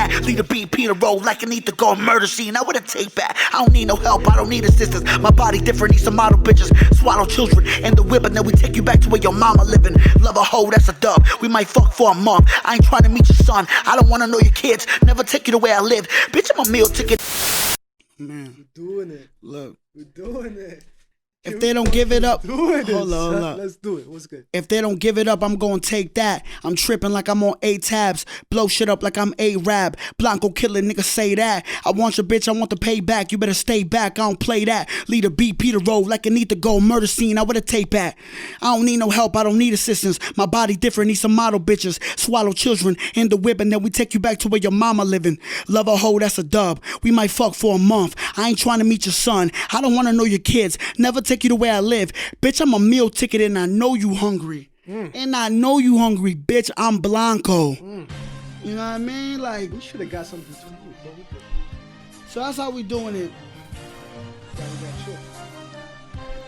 back. Lead a BP to roll like I need to go murder scene. I would have take back. I don't need no help, I don't need assistance. My body different, need some model bitches. Swallow children in the whip, and then we take you back to where your mama living. Love a hoe, that's a dub. We might fuck for a month. I ain't trying to meet your son. I don't wanna know your kids. Never take you to where I live. Bitch, I'm a meal ticket. Man, we're doing it. Look, we're doing it. If they don't give it up, hold on. Let's do it. What's good? If they don't give it up, I'm gonna take that. I'm tripping like I'm on 8 tabs. Blow shit up like I'm A-Rab. Blanco killer, nigga say that. I want your bitch, I want the payback. You better stay back, I don't play that. Lead a BP to roll like I need to go murder scene. I would have take back. I don't need no help, I don't need assistance. My body different, need some model bitches. Swallow children in the whip, and then we take you back to where your mama living. Love a hoe, that's a dub. We might fuck for a month. I ain't trying to meet your son. I don't wanna know your kids. Never take you to where I live. Bitch, I'm a meal ticket and I know you hungry. And I know you hungry, bitch. I'm Blanco. You know what I mean? Like, we should have got something to you, bro. So that's how we doing it.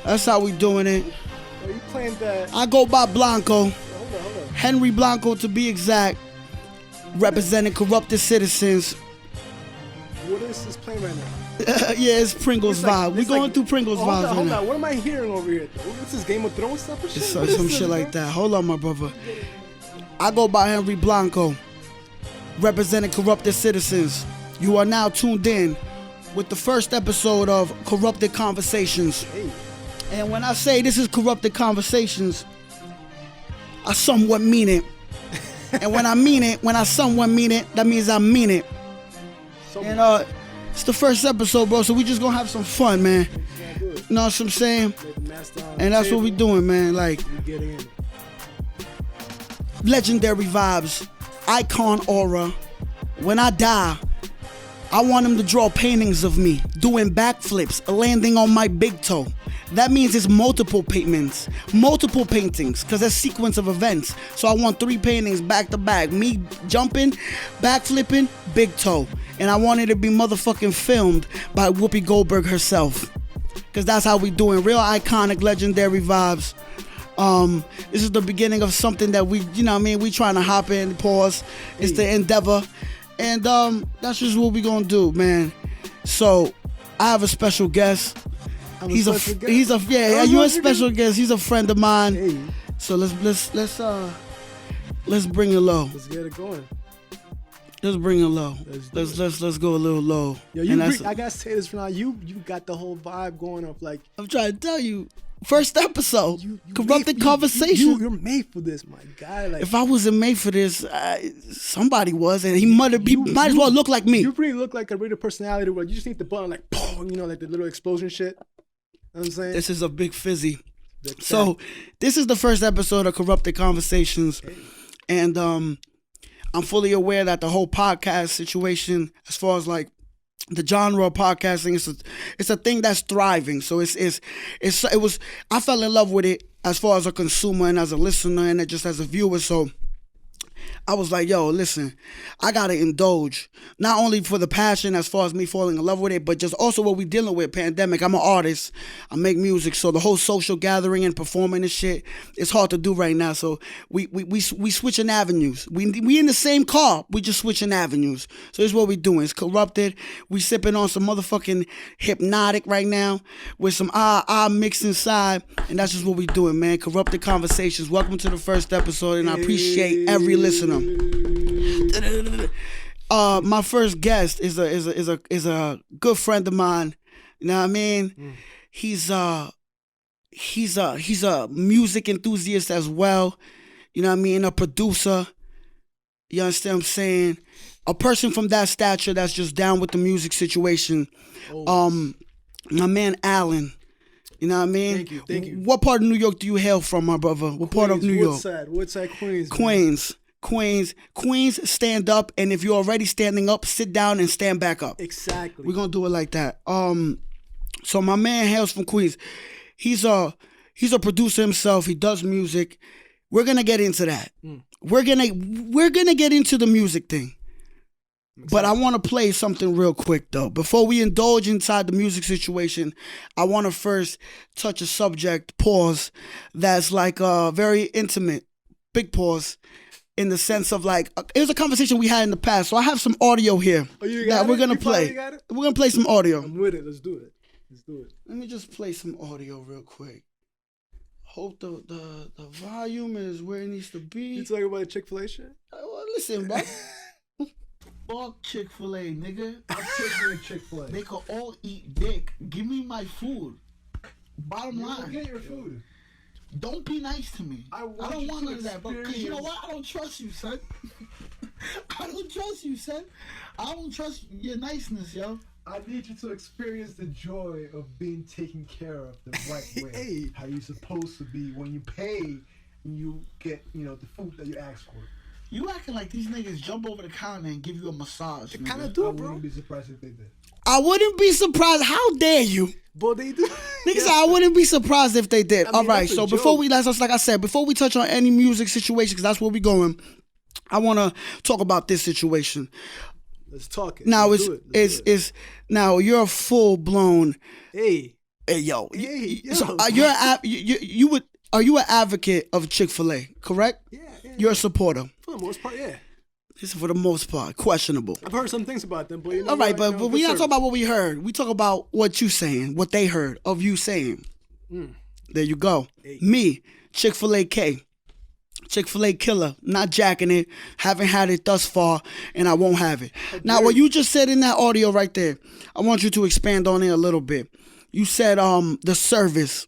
That's how we doing it. Are you playing that? I go by Blanco. Hold on. Henry Blanco to be exact. Representing corrupted citizens. What is this playing right now? Yeah, it's Pringles vibe. We going through Pringles vibes. Hold on. What am I hearing over here? What's this, Game of Thrones stuff or shit? Some shit like that. Hold on, my brother. I go by Henry Blanco, representing corrupted citizens. You are now tuned in with the first episode of Corrupted Conversations. Hey. And when I say this is Corrupted Conversations, I somewhat mean it. And when I mean it, when I somewhat mean it, that means I mean it. And it's the first episode, bro, so we just gonna have some fun, man. You know what I'm saying? And that's what we doing, man. Like, legendary vibes, icon aura. When I die, I want them to draw paintings of me doing backflips, landing on my big toe. That means it's multiple paintings, because that's sequence of events. So I want 3 paintings back to back. Me jumping, backflipping, big toe. And I want it to be motherfucking filmed by Whoopi Goldberg herself. Because that's how we doing. Real iconic, legendary vibes. This is the beginning of something that we, you know what I mean, we trying to hop in, pause. It's the endeavor. And that's just what we gonna do, man. So I have a special guest. You're a special guest. He's a friend of mine. Hey. So let's bring it low. Let's get it going. Let's bring it low. Let's go a little low. Yo, I gotta say this for now. You got the whole vibe going up. Like, I'm trying to tell you. First episode, corrupted conversation. You're made for this, my guy. Like, if I wasn't made for this, somebody was, and he might as well look like me. You really look like a radio personality. Where you just need the button, like, boom, you know, like the little explosion shit. You know what I'm saying? This is a big fizzy. So this is the first episode of Corrupted Conversations, and I'm fully aware that the whole podcast situation, as far as like the genre of podcasting, it's a thing that's thriving. So I fell in love with it as far as a consumer and as a listener and just as a viewer. So I was like, yo, listen, I gotta indulge, not only for the passion as far as me falling in love with it, but just also what we dealing with, pandemic. I'm an artist, I make music, so the whole social gathering and performing and shit, it's hard to do right now. So we switching avenues. We in the same car, we just switching avenues. So this is what we doing. It's corrupted. We sipping on some motherfucking hypnotic right now with some mixed inside, and that's just what we doing, man. Corrupted Conversations. Welcome to the first episode, and I appreciate every listener. My first guest is a good friend of mine. You know what I mean? He's a music enthusiast as well. You know what I mean? A producer. You understand what I'm saying? A person from that stature that's just down with the music situation. My man Alan. You know what I mean? Thank you. What part of New York do you hail from, my brother? What part of New York? Woodside, Queens. Queens, stand up, and if you're already standing up, sit down and stand back up. Exactly. We're gonna do it like that. So my man hails from Queens. He's a producer himself. He does music. We're gonna get into that. We're gonna get into the music thing. But I want to play something real quick, though. Before we indulge inside the music situation, I want to first touch a subject, pause, that's like very intimate. Big pause. in the sense of like, it was a conversation we had in the past. So I have some audio here that we're going to play. We're going to play some audio. I'm with it. Let's do it. Let me just play some audio real quick. Hope the volume is where it needs to be. You talking about the Chick-Fil-A shit? Well, listen, bro. Fuck Chick-Fil-A, nigga. I'm taking Chick-Fil-A. They can all eat dick. Give me my food. Bottom line. Get your food. Don't be nice to me. I don't want none of that, bro. Because you know what? I don't trust you, son. I don't trust you, son. I don't trust your niceness, yo. I need you to experience the joy of being taken care of the right way. Hey. How you're supposed to be when you pay and you get, the food that you ask for. You acting like these niggas jump over the counter and give you a massage. They kind of do, I bro. wouldn't be surprised if they did. I wouldn't be surprised. How dare you? But they do. Niggas said I wouldn't be surprised if they did. I mean, all right, that's a so joke. before we, like I said, before we touch on any music situation, because that's where we going, I want to talk about this situation. Let's talk it. Now Let's now you're a full blown. Hey, yo. Hey, yo. So are you an advocate of Chick-Fil-A? Correct. Yeah. You're a supporter. For the most part, yeah. This is for the most part questionable. I've heard some things about them, but you know. All right, what, but we not talking about what we heard. We talk about what you saying, what they heard of you saying. There you go. Hey. Me, Chick-fil-A K. Chick-fil-A killer, not jacking it, haven't had it thus far, and I won't have it. Now, what you just said in that audio right there, I want you to expand on it a little bit. You said the service.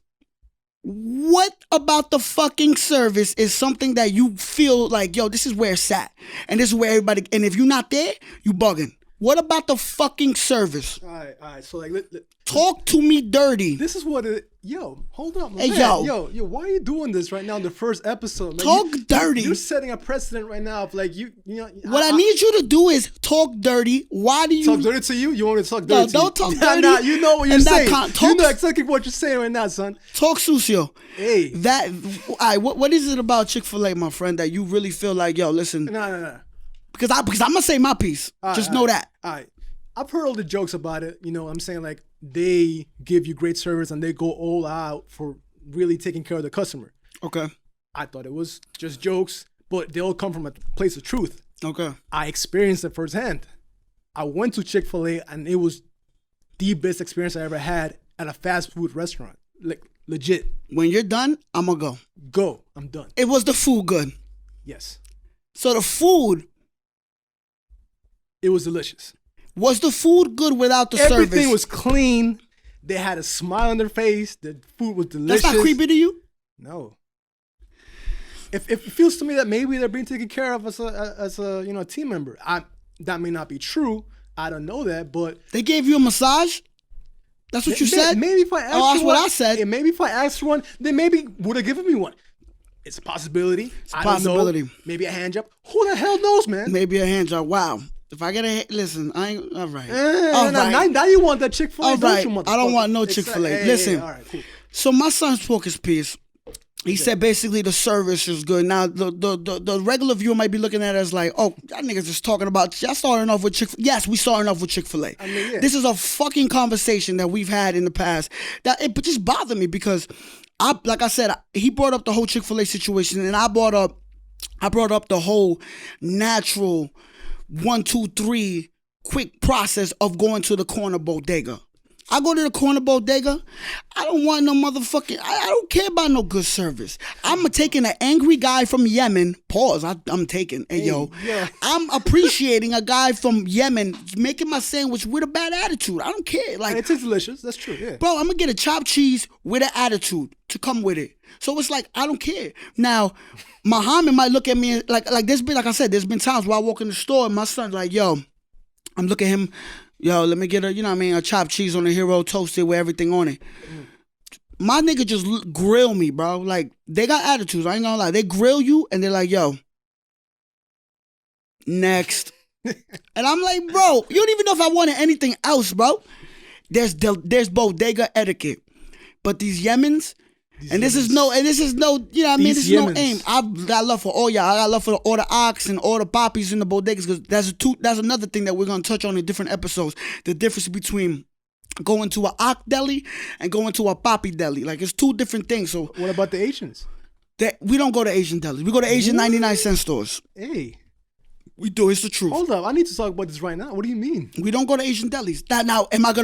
What about the fucking service is something that you feel like, yo, this is where it's at, and this is where everybody, and if you're not there, you bugging. What about the fucking service? All right. So like, Talk to me dirty. this is what it. Yo, hold up, Hey, man. yo. Why are you doing this right now in the first episode? Like, Talk dirty. You're setting a precedent right now of like you know. What I need you to do is talk dirty. Why do you talk dirty to you? You want me to talk dirty? No, to don't you? talk Nah, dirty. Nah, you know what you're And that saying. talk- You know exactly what you're saying right now, son. talk sucio? Hey. That what is it about Chick-fil-A, my friend, that you really feel like, yo, listen, Nah. because I'm gonna say my piece. Just know that. All right. I've heard all the jokes about it. You know, I'm saying like they give you great service and they go all out for really taking care of the customer. Okay. I thought it was just jokes, but they all come from a place of truth. Okay. I experienced it firsthand. I went to Chick-fil-A and it was the best experience I ever had at a fast food restaurant. Like legit. When you're done, I'm gonna go. Go. I'm done. It was the food good. Yes. So the food, It was delicious. was the food good without the Everything service? was clean. They had a smile on their face. The food was delicious. That's not creepy to you? No. If it feels to me that maybe they're being taken care of as a team member, that may not be true. I don't know that, but They gave you a massage? That's what you said? Maybe if I asked that's for what one, I said. and maybe if I asked for one, they maybe would have given me one. It's a possibility. I don't possibility. know. Maybe a hand job. Who the hell knows, man? Maybe a hand job. Wow. If I get listen, I ain't, all right. Now you want that Chick-fil-A, All don't right. you, I don't want no Exactly. Chick-fil-A. Hey, Listen. all right, cool. So my son spoke his piece. He said basically the service is good. Now the regular viewer might be looking at it as like, oh, that nigga's just talking about. Y'all starting off with Chick-fil-A. Yes, we starting off with Chick-fil-A. I mean, yeah. This is a fucking conversation that we've had in the past that it just bothered me because like I said, he brought up the whole Chick-fil-A situation, and I brought up the whole natural 1, 2, 3 quick process of going to the corner bodega. I go to the corner bodega. I don't want no motherfucking. I don't care about no good service. I'm taking an angry guy from Yemen. Pause. I'm taking. Hey, yo. Yeah. I'm appreciating a guy from Yemen making my sandwich with a bad attitude. I don't care. Like, And it tastes delicious. That's true. Yeah. bro, I'm gonna get a chopped cheese with an attitude to come with it. So it's like I don't care. Now, Muhammad might look at me like there's been, like I said, there's been times where I walk in the store and my son's like, yo, I'm looking at him. Yo, let me get a chopped cheese on a hero toasted with everything on it. My nigga just grill me, bro. Like, they got attitudes. I ain't gonna lie. They grill you and they're like, yo, next. And I'm like, bro, you don't even know if I wanted anything else, bro. There's bodega etiquette. But these Yemens, this is no, you know what I mean? This is no aim. I got love for all y'all. I got love for all the ox and all the poppies in the bodegas, because that's another thing that we're gonna touch on in different episodes. The difference between going to a ox deli and going to a poppy deli. Like, it's two different things. So What about the Asians? We don't go to Asian delis. We go to Asian 99-cent stores. Hey. We do. It's the truth. Hold up. I need to talk about this right now. What do you mean? We don't go to Asian delis. Now, am I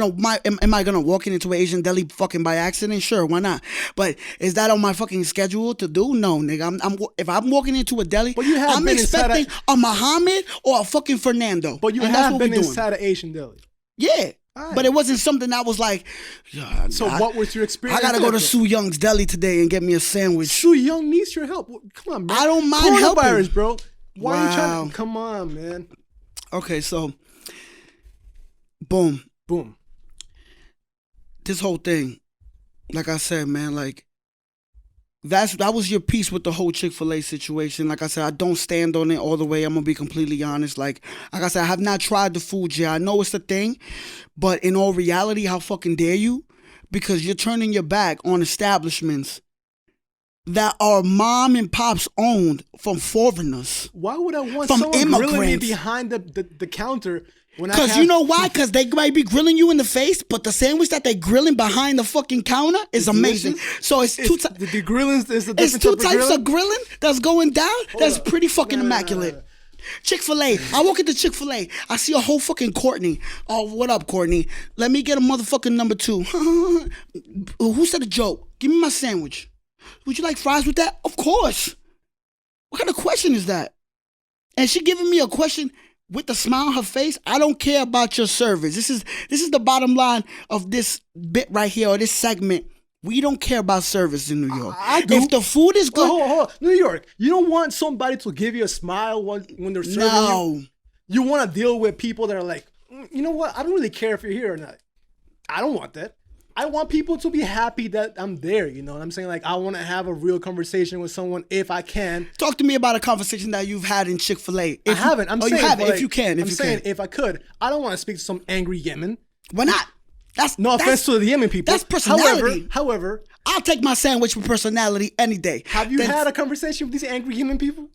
gonna walk into an Asian deli fucking by accident? Sure, why not? But is that on my fucking schedule to do? No, nigga. If I'm walking into a deli, I'm expecting a Muhammad or a fucking Fernando. But you have been inside an Asian deli. Yeah. Right. But it wasn't something that was like, what was your experience? I gotta go to Su Young's deli today and get me a sandwich. Su Young needs your help. Come on, man. I don't mind helping. Coronavirus, bro. Why are you trying to... Come on, man. Okay, so... Boom. This whole thing, like I said, man, like... That was your piece with the whole Chick-Fil-A situation. Like I said, I don't stand on it all the way. I'm going to be completely honest. Like I said, I have not tried the food yet. I know it's a thing. But in all reality, how fucking dare you? Because you're turning your back on establishments that are mom and pops owned from foreigners. Why would I want someone grilling me behind the counter? Because you know why? Because they might be grilling you in the face, but the sandwich that they grilling behind the fucking counter is amazing. So it's two types. The grilling is the different It's two types of grilling that's going down. That's pretty fucking immaculate. Nah. Chick-fil-A. I walk into Chick-fil-A. I see a whole fucking Courtney. Oh, what up, Courtney? Let me get a motherfucking number 2. Who said a joke? Give me my sandwich. Would you like fries with that? Of course. What kind of question is that? And she giving me a question with a smile on her face. I don't care about your service. This is the bottom line of this bit right here, or this segment. We don't care about service in New York. I do. If the food is good... Hold on. New York, you don't want somebody to give you a smile when they're serving you? You want to deal with people that are like, you know what? I don't really care if you're here or not. I don't want that. I want people to be happy that I'm there, you know what I'm saying? Like, I want to have a real conversation with someone if I can. Talk to me about a conversation that you've had in Chick-fil-A. I haven't. I'm saying, you haven't. Like, if you can. I'm saying if I could. I don't want to speak to some angry Yemen. Why not? No offense to the Yemen people. That's personality. However, I'll take my sandwich with personality any day. Have you had a conversation with these angry Yemen people?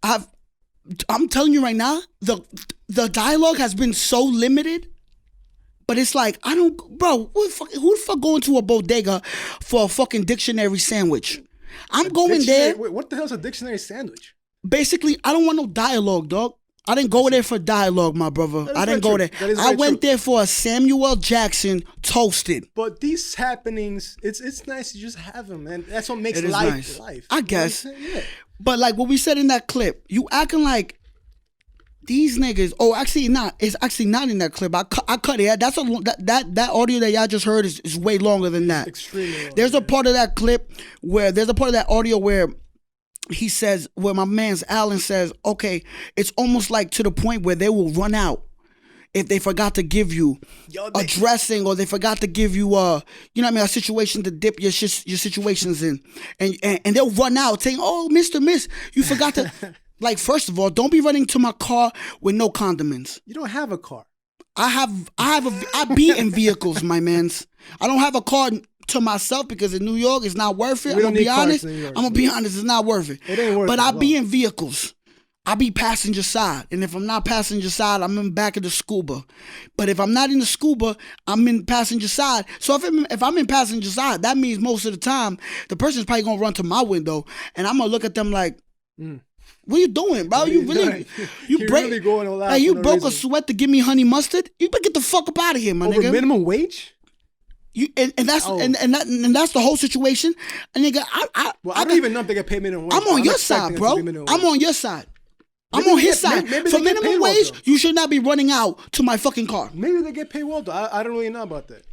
I'm telling you right now, the dialogue has been so limited. But it's like, who the fuck going to a bodega for a fucking dictionary sandwich? I'm going there. Wait, what the hell is a dictionary sandwich? Basically, I don't want no dialogue, dog. I didn't go there for dialogue, my brother. I didn't go there. I went there for a Samuel Jackson toasted. But these happenings, it's nice to just have them, man. That's what makes life life. I guess. Yeah. But like what we said in that clip, you acting like these niggas. Oh, actually not. It's actually not in that clip. I cut it. That audio that y'all just heard is way longer than that. Extremely long. There's a part of that clip where there's a part of that audio where he says, where my man's Alan says, okay, it's almost like to the point where they will run out if they forgot to give you a dressing, or they forgot to give you a situation to dip your situations in, and they'll run out saying, oh, Mr. Miss, you forgot to. Like, first of all, don't be running to my car with no condiments. You don't have a car. I be in vehicles, my mans. I don't have a car to myself because in New York it's not worth it. I'm gonna be honest. It's not worth it. It ain't worth it. But I be in vehicles. I be passenger side, and if I'm not passenger side, I'm in back of the scuba. But if I'm not in the scuba, I'm in passenger side. So if I'm in passenger side, that means most of the time the person's probably gonna run to my window, and I'm gonna look at them like. What are you doing, bro? You really going all out. Hey, you broke a sweat to give me honey mustard? You better get the fuck up out of here, my nigga. Over minimum wage? And that's the whole situation. And nigga, I don't even know if they get paid minimum wage. I'm on your side, bro. I'm on your side. I'm on his side. For minimum wage, you should not be running out to my fucking car. Maybe they get paid well, though. I don't really know about that.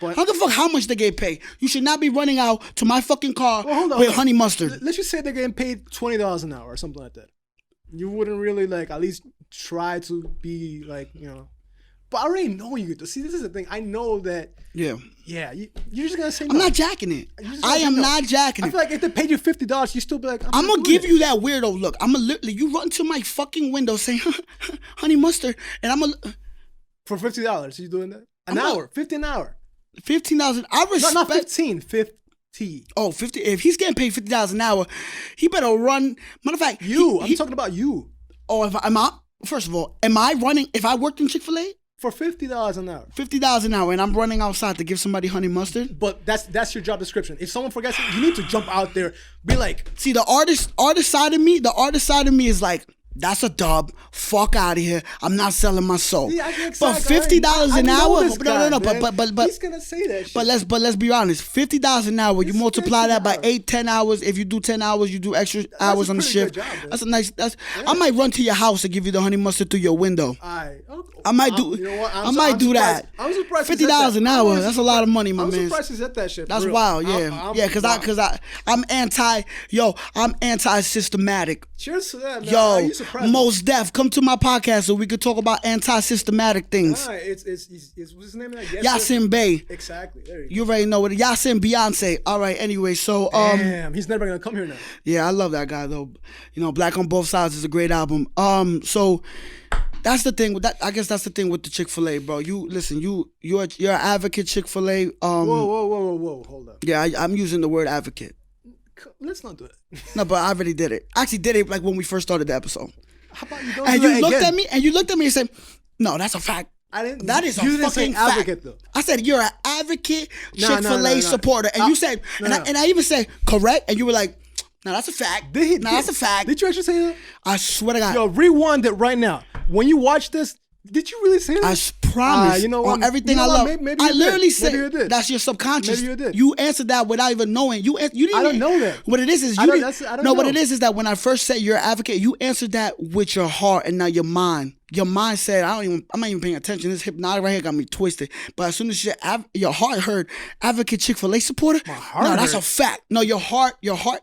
But I don't give a fuck how much they get paid. You should not be running out to my fucking car with honey mustard. Let's just say they're getting paid $20 an hour or something like that. You wouldn't really like at least try to be like, you know. But I already know you. See, this is the thing. I know that. Yeah. Yeah. You're just gonna say no. I'm not jacking it. I am not jacking it. I feel like if they paid you $50, you still be like, I'm gonna give you that weirdo look. I'm gonna literally, you run to my fucking window saying, honey mustard, and I'm gonna. For $50, you doing that? An hour, $50 an hour. $15,000. I respect. Not 15, 50. Oh, 50. If he's getting paid $50 an hour, he better run. Matter of fact, I'm talking about you. Oh, first of all, am I running? If I worked in Chick-Fil-A, For $50 an hour. $50 an hour, and I'm running outside to give somebody honey mustard. But that's your job description. If someone forgets it, you need to jump out there, be like. See, the artist side of me is like, that's a dub. Fuck out of here. I'm not selling my soul. Yeah, exactly. But $50 an hour. No. But he's gonna say that shit. But let's be honest. $50 an hour. You multiply that by 8-10 hours. If you do 10 hours, you do extra hours on the shift. Job, that's a nice. I might run to your house and give you the honey mustard through your window. I might do. You know what? I might do that. I'm surprised. $50 an hour. That's a lot of money, my man. I'm surprised he's at that shit. That's wild. Yeah, because I'm anti-systematic. Cheers to that, man. Yo, Most Def, come to my podcast so we could talk about anti-systematic things. All right, it's what's his name? Yasin Bey. Exactly. There you already know it. Yasin Beyonce. All right. Anyway, so damn, he's never gonna come here now. Yeah, I love that guy though. You know, Black on Both Sides is a great album. So that's the thing with that. I guess that's the thing with the Chick-Fil-A, bro. You listen. You're an advocate Chick-Fil-A. Whoa. Hold up. Yeah, I'm using the word advocate. Let's not do it. No, but I already did it. I actually did it like when we first started the episode. How about you don't and do you that looked again? at me and you looked at me and said, "No, that's a fact." I didn't. That is you a didn't fucking say advocate, fact. though. I said you're an advocate Chick-fil-A No. supporter, and you said, and I even said correct, and you were like, "No, that's a fact." That's a fact. Did you actually say that? I swear to God. Yo, rewind it right now. When you watch this, did you really say that? I promise. You know what? On everything You know I what? love. Maybe I you literally did. said Maybe you did. that's your subconscious. Maybe you did. You answered that without even knowing. You didn't. I don't know that. What it is you I don't didn't. know. No, what it is that when I first said you're an advocate, you answered that with your heart and not your mind. Your mind said, I'm not even paying attention. This hypnotic right here got me twisted. But as soon as your heart heard advocate Chick-fil-A supporter, no, that's a fact. No, your heart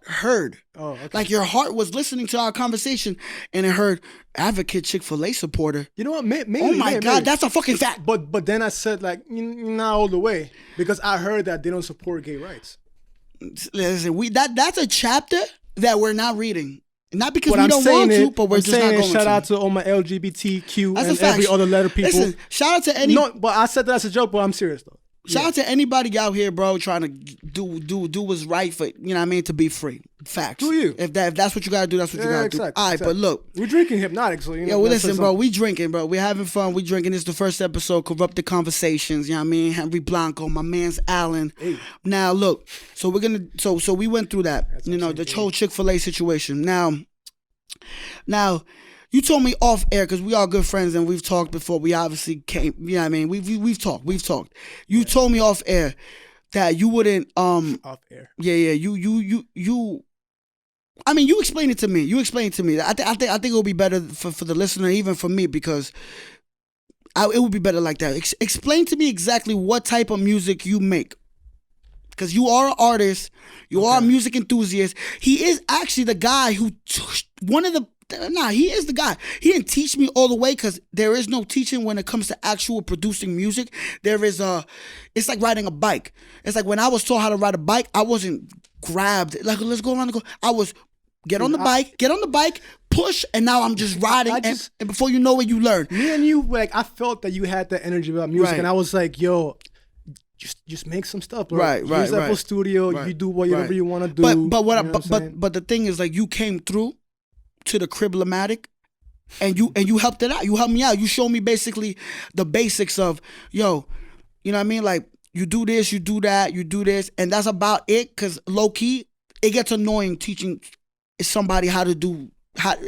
heard. Oh, okay. Like your heart was listening to our conversation and it heard advocate Chick-fil-A supporter. You know what? Maybe. Oh my God, that's a fucking fact. But then I said like not all the way because I heard that they don't support gay rights. Listen, that's a chapter that we're not reading. Not because but we I'm don't saying want to, but we're just not going to. Shout out to all my LGBTQ that's and every other letter people. Listen, shout out to any. No, but I said that as a joke, but I'm serious though. Shout out to anybody out here, bro, trying to do what's right for, you know what I mean, to be free. Facts. Do you? If that's what you gotta do, that's what you gotta do. All right, but look. We're drinking hypnotic, so you know. Yo, listen, bro, we drinking, bro. We having fun. We drinking. This is the first episode, Corrupted Conversations, you know what I mean? Henry Blanco, my man's Alan. Hey. Now look, so we're gonna so we went through that. That's you know, the whole Chick-fil-A situation. Now, you told me off air because we are good friends and we've talked before. We obviously came, you know what I mean? We've talked. You told me off air that you wouldn't off air. Yeah, you I mean, you explained it to me. I think it would be better for the listener, even for me, because it would be better like that. Explain to me exactly what type of music you make. Because you are an artist, you are a music enthusiast. He is actually the guy who he is the guy. He didn't teach me all the way because there is no teaching when it comes to actual producing music. It's like riding a bike. It's like when I was taught how to ride a bike, I wasn't grabbed. Like, let's go around I was get on the bike, push, and now I'm just riding. And before you know it, you learn. Me and you, like, I felt that you had the energy about music, right. And I was like, yo, just make some stuff, bro. Right. Use FL Studio. You do whatever you want to do. But the thing is, like, you came through to the Crib-lamatic, and you helped it out. You helped me out. You showed me basically the basics of, yo, you know what I mean? Like, you do this, you do that, you do this, and that's about it. Because low key, it gets annoying teaching somebody how to do.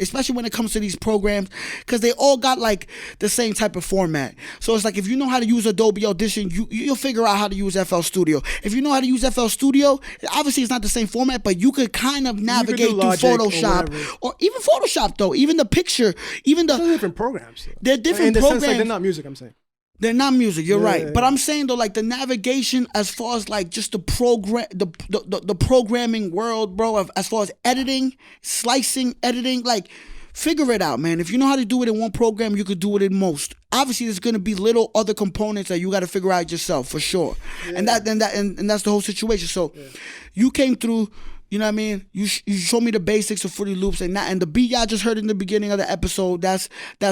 Especially when it comes to these programs, because they all got like the same type of format. So it's like if you know how to use Adobe Audition, you'll figure out how to use FL Studio. If you know how to use FL Studio, obviously it's not the same format, but you could kind of navigate through Photoshop or even Photoshop though. Even the picture, even the they're different programs. Though. They're different in the programs. Sense, like, they're not music. I'm saying. They're not music. You're right, yeah. But I'm saying though, like the navigation, as far as like just the program, the programming world, bro. As far as editing, slicing, editing, like figure it out, man. If you know how to do it in one program, you could do it in most. Obviously, there's gonna be little other components that you got to figure out yourself for sure, and that's the whole situation. So, you came through. You know what I mean? You showed me the basics of Fruity Loops and the beat y'all just heard in the beginning of the episode. That's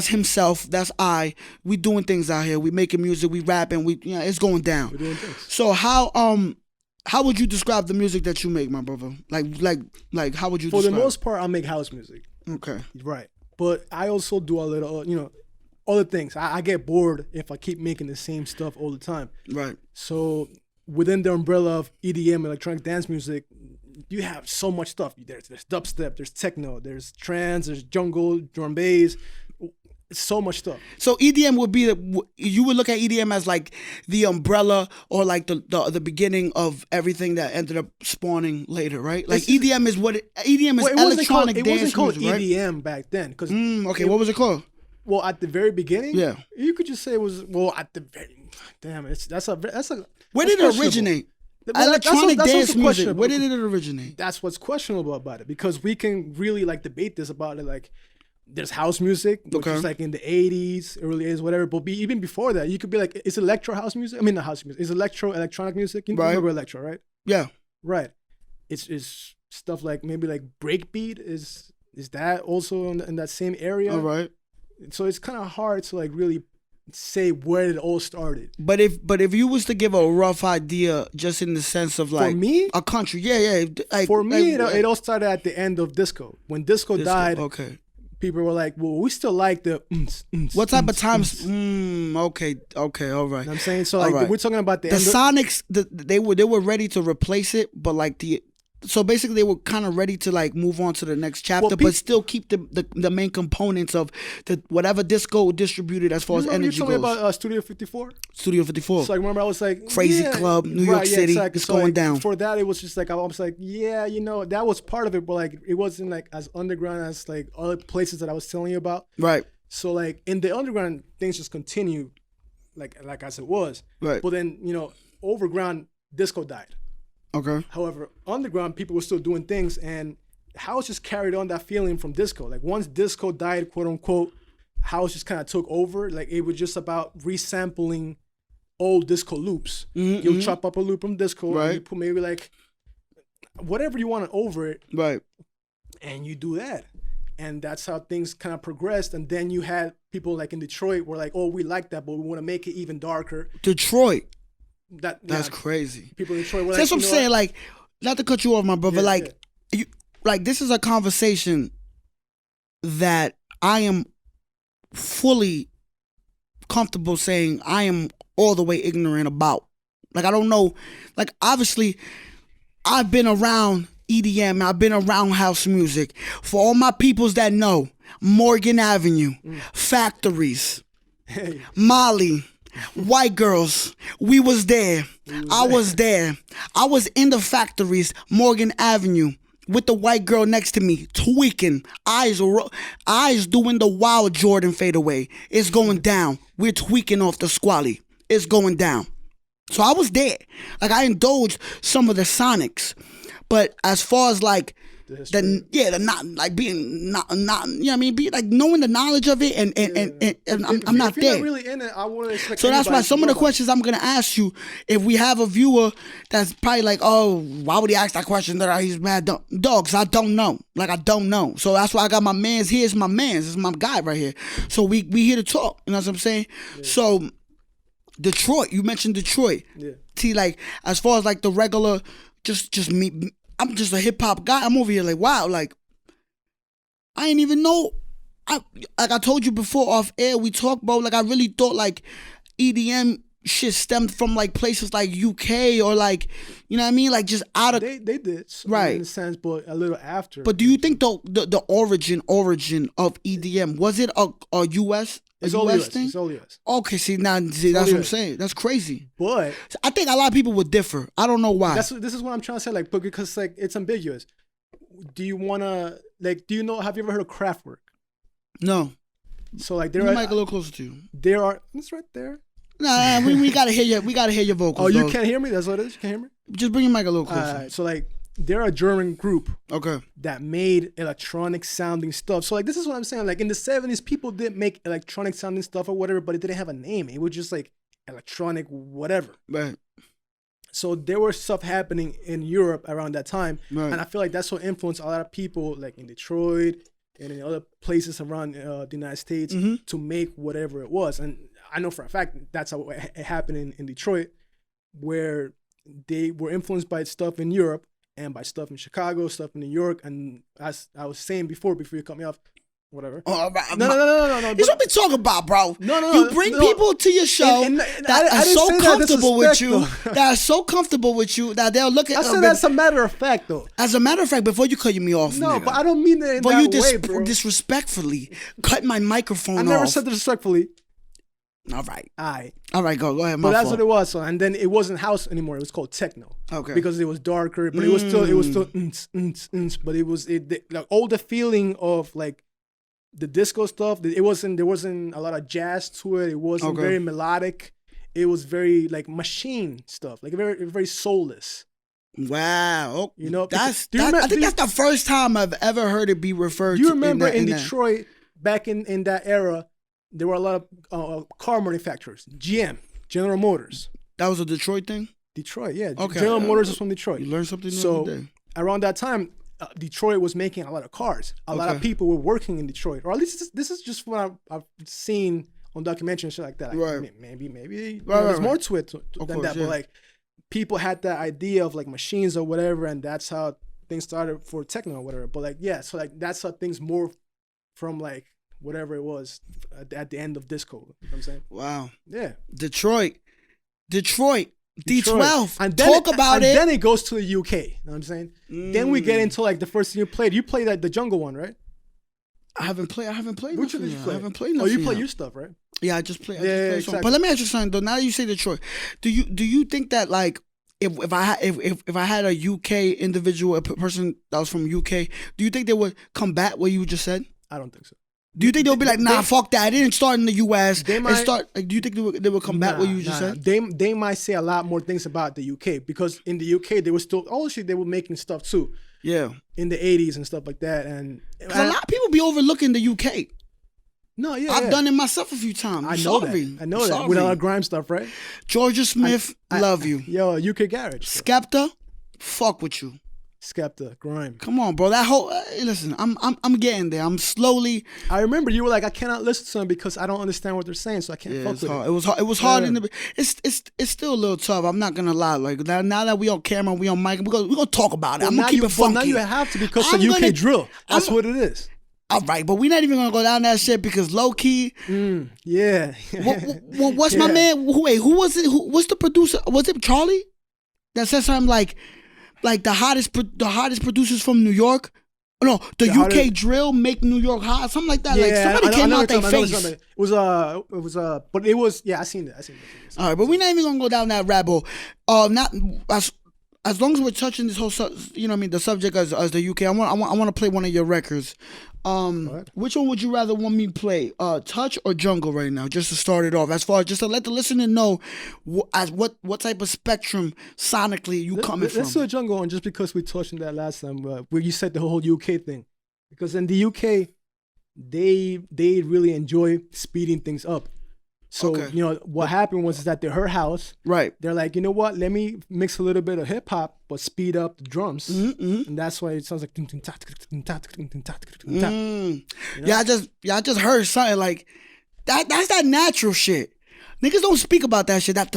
himself. That's I. We doing things out here. We making music. We rapping. It's going down. We're doing things. So how would you describe the music that you make, my brother? Like how would you? For describe the most part, I make house music. Okay. Right, but I also do a little. other things. I get bored if I keep making the same stuff all the time. Right. So within the umbrella of EDM, electronic dance music, you have so much stuff. There's dubstep, there's techno, there's trance, there's jungle, drum bass. It's so much stuff. So EDM would be you would look at EDM as like the umbrella or like the beginning of everything that ended up spawning later, right? Like EDM is EDM is electronic dance music, right? It wasn't called EDM back then. Okay, what was it called? Well, at the very beginning, yeah, you could just say it was at the very. Damn, that's a. Where did it originate? Electronic dance music. Where did it originate? That's what's questionable about it, because we can really like debate this about it. Like, there's house music, which is like in the 80s, early 80s, whatever. But even before that, you could be like, is electro house music? I mean, not house music. Is electronic music? You remember electro, right? Yeah. Right. It's stuff like maybe like breakbeat. Is that also in that same area? All right. So it's kind of hard to like really say where it all started. But if you was to give a rough idea, just in the sense of like for me, a country, yeah. Like, for me, it all started at the end of disco. When disco died, okay. People were like, well, we still like the what type of times? Okay, all right. You know what I'm saying? So like we're talking about the Sonics, they were ready to replace it, but like so basically they were kind of ready to like move on to the next chapter, but still keep the main components of the whatever disco distributed as far as energy goes. You told me about Studio 54? Studio 54. So I remember I was like, Crazy Club, New York City, exactly. It's so going down. For that, it was just like, I was like, yeah, that was part of it, but like it wasn't like as underground as like other places that I was telling you about. Right. So like in the underground, things just continue like as it was. Right. But then, overground, disco died. Okay. However, underground people were still doing things, and house just carried on that feeling from disco. Like once disco died, quote unquote, house just kind of took over. Like it was just about resampling old disco loops. You'll chop up a loop from disco, right? And you put maybe like whatever you want over it, right? And you do that, and that's how things kind of progressed. And then you had people like in Detroit were like, "Oh, we like that, but we want to make it even darker." Detroit. That's crazy. People in Detroit were like, that's what I'm saying. Like, not to cut you off, my brother. You, like this is a conversation that I am fully comfortable saying I am all the way ignorant about. Like I don't know. Like obviously, I've been around EDM. I've been around house music. For all my peoples that know, Morgan Avenue, Factories, Molly. White girls, we was there. I was there. I was in the Factories, Morgan Avenue, with the white girl next to me, tweaking, eyes doing the wild Jordan fadeaway. It's going down. We're tweaking off the squally. It's going down. So I was there. Like I indulged some of the sonics, but as far as like the not like being not you know what I mean, be like knowing the knowledge of it and I'm not there. Not really in it, I wouldn't expect. So that's why some of the questions I'm gonna ask you, if we have a viewer that's probably like, oh, why would he ask that question? That he's mad dogs. I don't know. Like I don't know. So that's why I got my man's here. It's my man's. It's my guy right here. So we here to talk. You know what I'm saying? Yeah. So Detroit. You mentioned Detroit. Yeah. See, like as far as like the regular, just me. I'm just a hip hop guy. I'm over here like, wow, like I ain't even know. Like I told you before off air, we talked, bro. Like I really thought like EDM shit stemmed from like places like UK or like, you know what I mean? Like just out of they did right in a sense, but a little after. But do you think the origin of EDM, was it a US? It's all US thing? It's all US. Okay, see that's what I'm saying. That's crazy. But I think a lot of people would differ. I don't know why. This is what I'm trying to say, like, because like it's ambiguous. Do you wanna like? Do you know? Have you ever heard of Kraftwerk? No. So like, there are mic a little closer to you. There are. It's right there. Nah, we gotta hear you. We gotta hear your vocals. Oh, you can't hear me? That's what it is. You can't hear me? Just bring your mic a little closer. So like, they're a German group. Okay. That made electronic sounding stuff. So like, this is what I'm saying. Like in the 70s, people did make electronic sounding stuff or whatever, but it didn't have a name. It was just like electronic whatever. Right. So there was stuff happening in Europe around that time, right. And I feel like that's what influenced a lot of people, like in Detroit and in other places around the United States, to make whatever it was. And I know for a fact that's how it happened in Detroit, where they were influenced by stuff in Europe and by stuff in Chicago, stuff in New York. And as I was saying before you cut me off, whatever. Oh, No. This what we talking about, bro. No. You bring people to your show that are so comfortable with you, that they'll look at. I said that's a matter of fact, though. As a matter of fact, before you cut me off, no, nigga, but I don't mean that in but that you way, bro. disrespectfully cut my microphone off. I never said disrespectfully. All right. All right, go ahead. But that's what it was. So, and then it wasn't house anymore. It was called techno. Okay. Because it was darker, but it was still, but it was like all the feeling of like the disco stuff. There wasn't a lot of jazz to it. It wasn't very melodic. It was very like machine stuff, like very soulless. Wow. You know, I think that's the first time I've ever heard it be referred to. You remember in Detroit back in that era, there were a lot of car manufacturers. GM, General Motors. That was a Detroit thing? Detroit, yeah. Okay. General Motors is from Detroit. You learned something new every day. Around that time, Detroit was making a lot of cars. A lot of people were working in Detroit. Or at least this is just what I've seen on documentaries and shit like that. Like, right. Maybe there's more to it than that. Yeah. But like people had that idea of like machines or whatever, and that's how things started for techno or whatever. But like, yeah, so like that's how things morphed from like whatever it was at the end of disco. You know what I'm saying? Wow. Yeah. Detroit. D12. And Talk about it. And then it goes to the UK. You know what I'm saying? Then we get into like the first thing you played. You played the jungle one, right? I haven't played. Which one did you play? I haven't played nothing. Oh, you play your stuff, right? Yeah, I just play. Exactly. But let me ask you something though. Now that you say Detroit, do you think that like if I had a UK individual, a person that was from UK, do you think they would combat what you just said? I don't think so. Do you think they'll be like, nah, fuck that. It didn't start in the U.S. They might start. Like, do you think they would combat what you just said? They might say a lot more things about the UK because in the UK they were still they were making stuff too. Yeah. In the 80s and stuff like that, and a lot of people be overlooking the UK. No, yeah, I've done it myself a few times. I know that with a lot of grime stuff, right? Georgia Smith, love you. Yo, UK Garage. Skepta, fuck with you. Skepta, grime. Come on, bro. That whole listen, I'm getting there. I'm slowly. I remember you were like, I cannot listen to them because I don't understand what they're saying, so I can't fuck with it. It was hard in the. It's still a little tough. I'm not gonna lie. Like now that we on camera, we on mic, we're gonna talk about it. I'm gonna keep it funky. Now you have to because of UK drill. That's what it is. All right, but we're not even gonna go down that shit because low key. Yeah. What's my man? Who was it? What's the producer? Was it Charlie? That said something like the hottest producers from New York. No, the UK drill make New York hot. Something like that. Yeah, like somebody came out their face. It was but it was I seen it. All right, but we're not even gonna go down that rabbit hole. Not as long as we're touching this whole, the subject as the UK. I want to play one of your records. Which one would you rather want me to play? Touch or Jungle right now? Just to start it off, as far as just to let the listener know what type of spectrum sonically you coming from. Let's do a Jungle one just because we touched on that last time where you said the whole UK thing, because in the UK they really enjoy speeding things up. So what happened was that her house, right? They're like, you know what? Let me mix a little bit of hip hop, but speed up the drums, and that's why it sounds like. Yeah, I just heard something like that. That's that natural shit. Niggas don't speak about that shit. That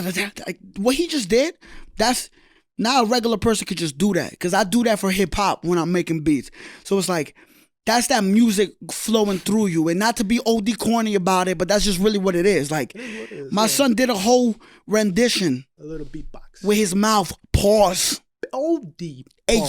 what he just did. That's now a regular person could just do that because I do that for hip hop when I'm making beats. So it's like. That's that music flowing through you, and not to be OD corny about it, but that's just really what it is. Like, my son did a whole rendition, a little beatbox with his mouth. Pause. OD. Hey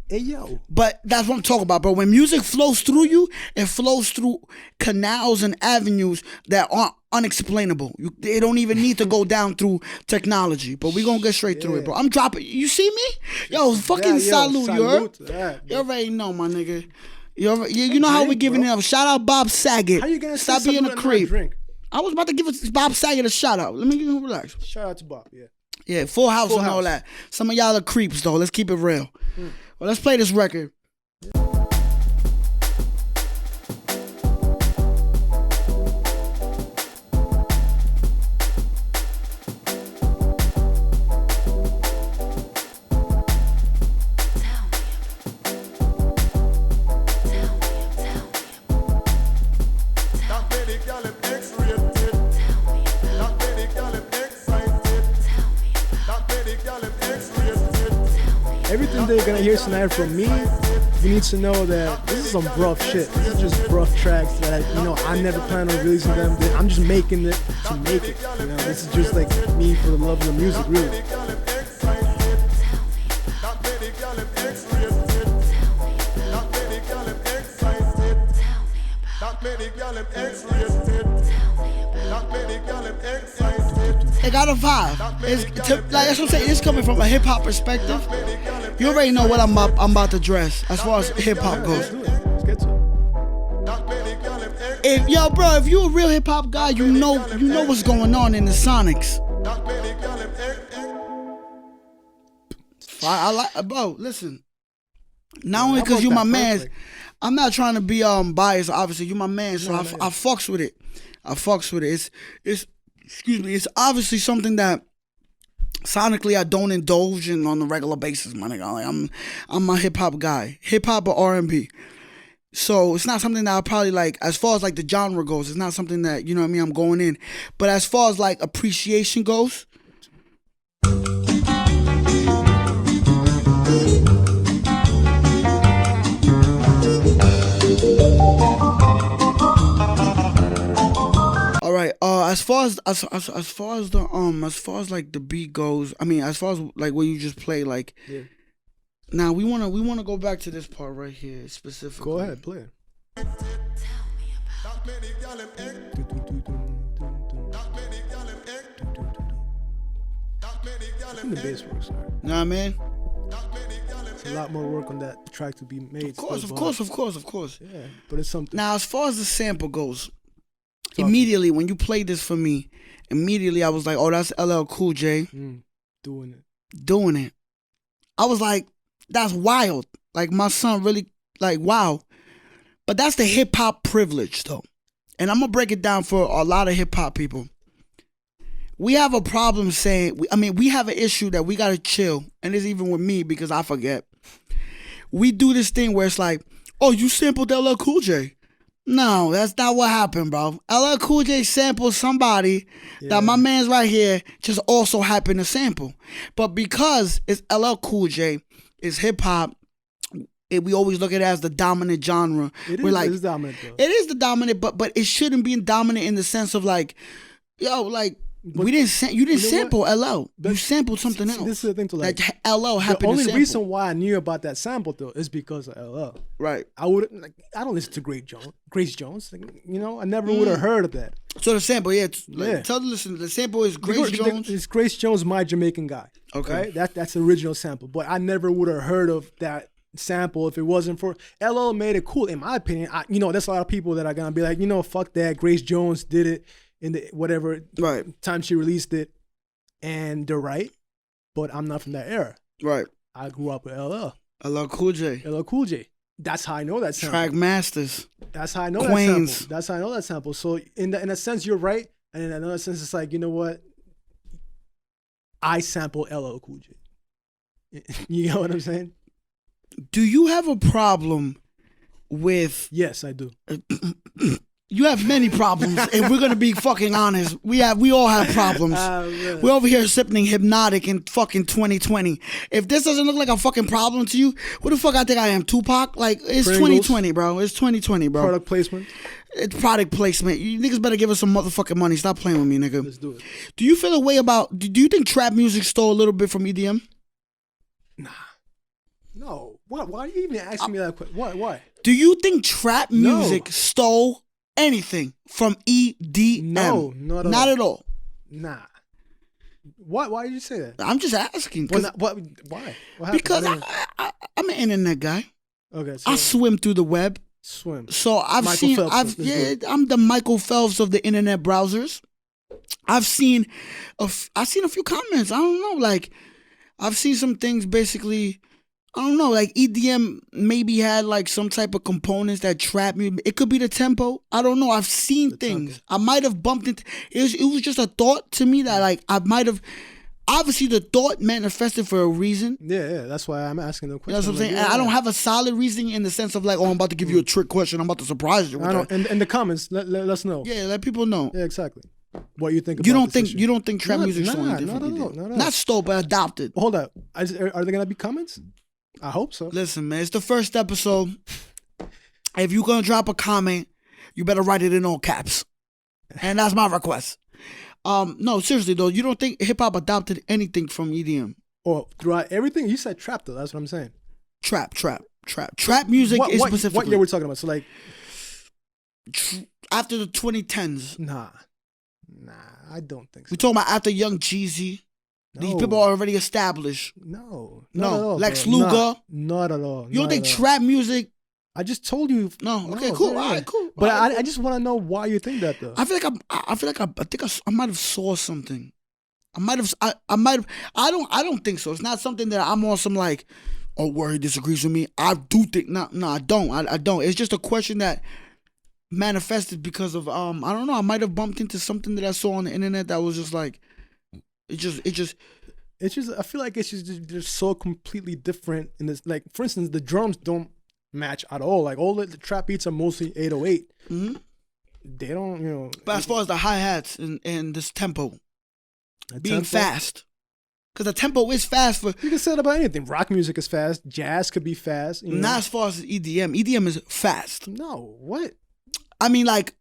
yo. But that's what I'm talking about, bro. When music flows through you, it flows through canals and avenues that aren't unexplainable. They don't even need to go down through technology. But we gonna get straight through it, bro. I'm dropping. You see me? Yo, fucking salute, you heard? You already know, my nigga. You know how we giving it up. Shout out Bob Saget. How you gonna stop being a creep? I was about to give Bob Saget a shout out. Let me give him relax. Shout out to Bob, yeah. Yeah, Full House and all that. Some of y'all are creeps though. Let's keep it real. Well, let's play this record. Everything that you're gonna hear tonight from me you need to know that this is some rough shit. This is just rough tracks that I never plan on releasing them. I'm just making it to make it. This is just like me for the love of the music, really. It got a vibe. Like that's what I'm saying. It's coming from a hip hop perspective. You already know what I'm about to dress as far as hip hop goes. Let's get to it. If you're a real hip hop guy, you know what's going on in the Sonics. I like, bro. Listen, not only because you my man, I'm not trying to be biased. Obviously, you my man, so I fucks with it. I fucks with it. It's excuse me. It's obviously something that sonically I don't indulge in on a regular basis, my nigga. Like, I'm a hip hop guy, hip hop or R&B. So it's not something that I probably like. As far as like the genre goes, it's not something that you know what I mean. I'm going in, but as far as like appreciation goes. All right. As far as like the beat goes, I mean, as far as like when you just play, like, yeah. Now we wanna go back to this part right here specifically. Go ahead, play it. I think the bass works hard. Nah, man. It's a lot more work on that track to be made. Of course. Yeah, but it's something. Now, as far as the sample goes, immediately when you played this for me, immediately I was like, oh, that's LL Cool J. Doing it. I was like, that's wild. Like, my son really, like, wow. But that's the hip-hop privilege, though. And I'm going to break it down for a lot of hip-hop people. We have a problem saying, we have an issue that we got to chill. And it's even with me because I forget. We do this thing where it's like, oh, you sampled LL Cool J. No, that's not what happened, bro. LL Cool J sampled somebody that my man's right here just also happened to sample. But because it's LL Cool J, it's hip-hop, we always look at it as the dominant genre. It is dominant, though. It is the dominant, but it shouldn't be dominant in the sense of like, yo, like, but you didn't sample LL. You sampled something else. This is the thing to like. LL happened to sample. The only reason why I knew about that sample though is because of LL. Right. I don't listen to Grace Jones. I never would have heard of that. So the sample, tell the listener, the sample is Grace Jones. It's Grace Jones, My Jamaican Guy. Okay. Right? That's the original sample, but I never would have heard of that sample if it wasn't for LL. Made it cool, in my opinion. There's a lot of people that are gonna be like, fuck that. Grace Jones did it in the whatever time she released it, and they're right, but I'm not from that era. Right. I grew up with LL Cool J. LL Cool J. That's how I know that sample. Track masters. That's how I know Queens. that sample. That's how I know that sample. So in a sense, you're right, and in another sense, it's like, you know what? I sample LL Cool J. You know what I'm saying? Do you have a problem with? Yes, I do. You have many problems, and we're gonna be fucking honest. We all have problems. We're over here sipping Hypnotic in fucking 2020. If this doesn't look like a fucking problem to you, what the fuck I think I am, Tupac? Like, it's Pringles. 2020, bro. It's 2020, bro. Product placement. It's product placement. You niggas better give us some motherfucking money. Stop playing with me, nigga. Let's do it. Do you feel a way about? Do you think trap music stole a little bit from EDM? Nah. No. Why are you even asking me that question? Why? Do you think trap music stole anything from EDM? No, not at all. Nah. Why did you say that? I'm just asking. Why? Because I'm an internet guy. Okay. So I swim through the web. So I'm the Michael Phelps of the internet browsers. I've seen a few comments. I don't know. Like, I've seen some things basically. I don't know, like EDM maybe had like some type of components that trap me. It could be the tempo. I don't know. I've seen things. I might have bumped into it was just a thought to me that like I might have. Obviously, the thought manifested for a reason. Yeah. That's why I'm asking the question. That's what I'm saying. I don't have a solid reasoning in the sense of like, oh, I'm about to give you a trick question. I'm about to surprise you. In the comments, let us know. Yeah, let people know. Yeah, exactly. What you think about you don't think trap music stole anything from EDM? Not stole, but adopted. Hold up. Are there gonna be comments? I hope so. Listen, man, it's the first episode. If you're gonna drop a comment, you better write it in all caps. And that's my request. No, seriously though, you don't think hip hop adopted anything from EDM? Or throughout everything, you said trap though. That's what I'm saying. Trap music is specifically. What year we're talking about? So like after the 2010s. Nah, I don't think so. We're talking about after Young Jeezy. These people are already established. No, not at all, Lex bro. Luger. Not at all. You don't think trap music? I just told you. No. Okay. Cool. All right. Cool. But I just want to know why you think that though. I feel like I might have saw something. I don't think so. It's not something that I'm on some like, oh, where he disagrees with me. I do think no, I don't. I don't. It's just a question that manifested because of I don't know. I might have bumped into something that I saw on the internet that was just like, it just. I feel like it's just they're so completely different in this. Like for instance, the drums don't match at all. Like all the trap beats are mostly 808. Mm-hmm. They don't, you know. But as far as the hi-hats and this tempo being fast, because the tempo is fast for. You can say that about anything. Rock music is fast. Jazz could be fast. You know? Not as far as EDM. EDM is fast. No, what? I mean, like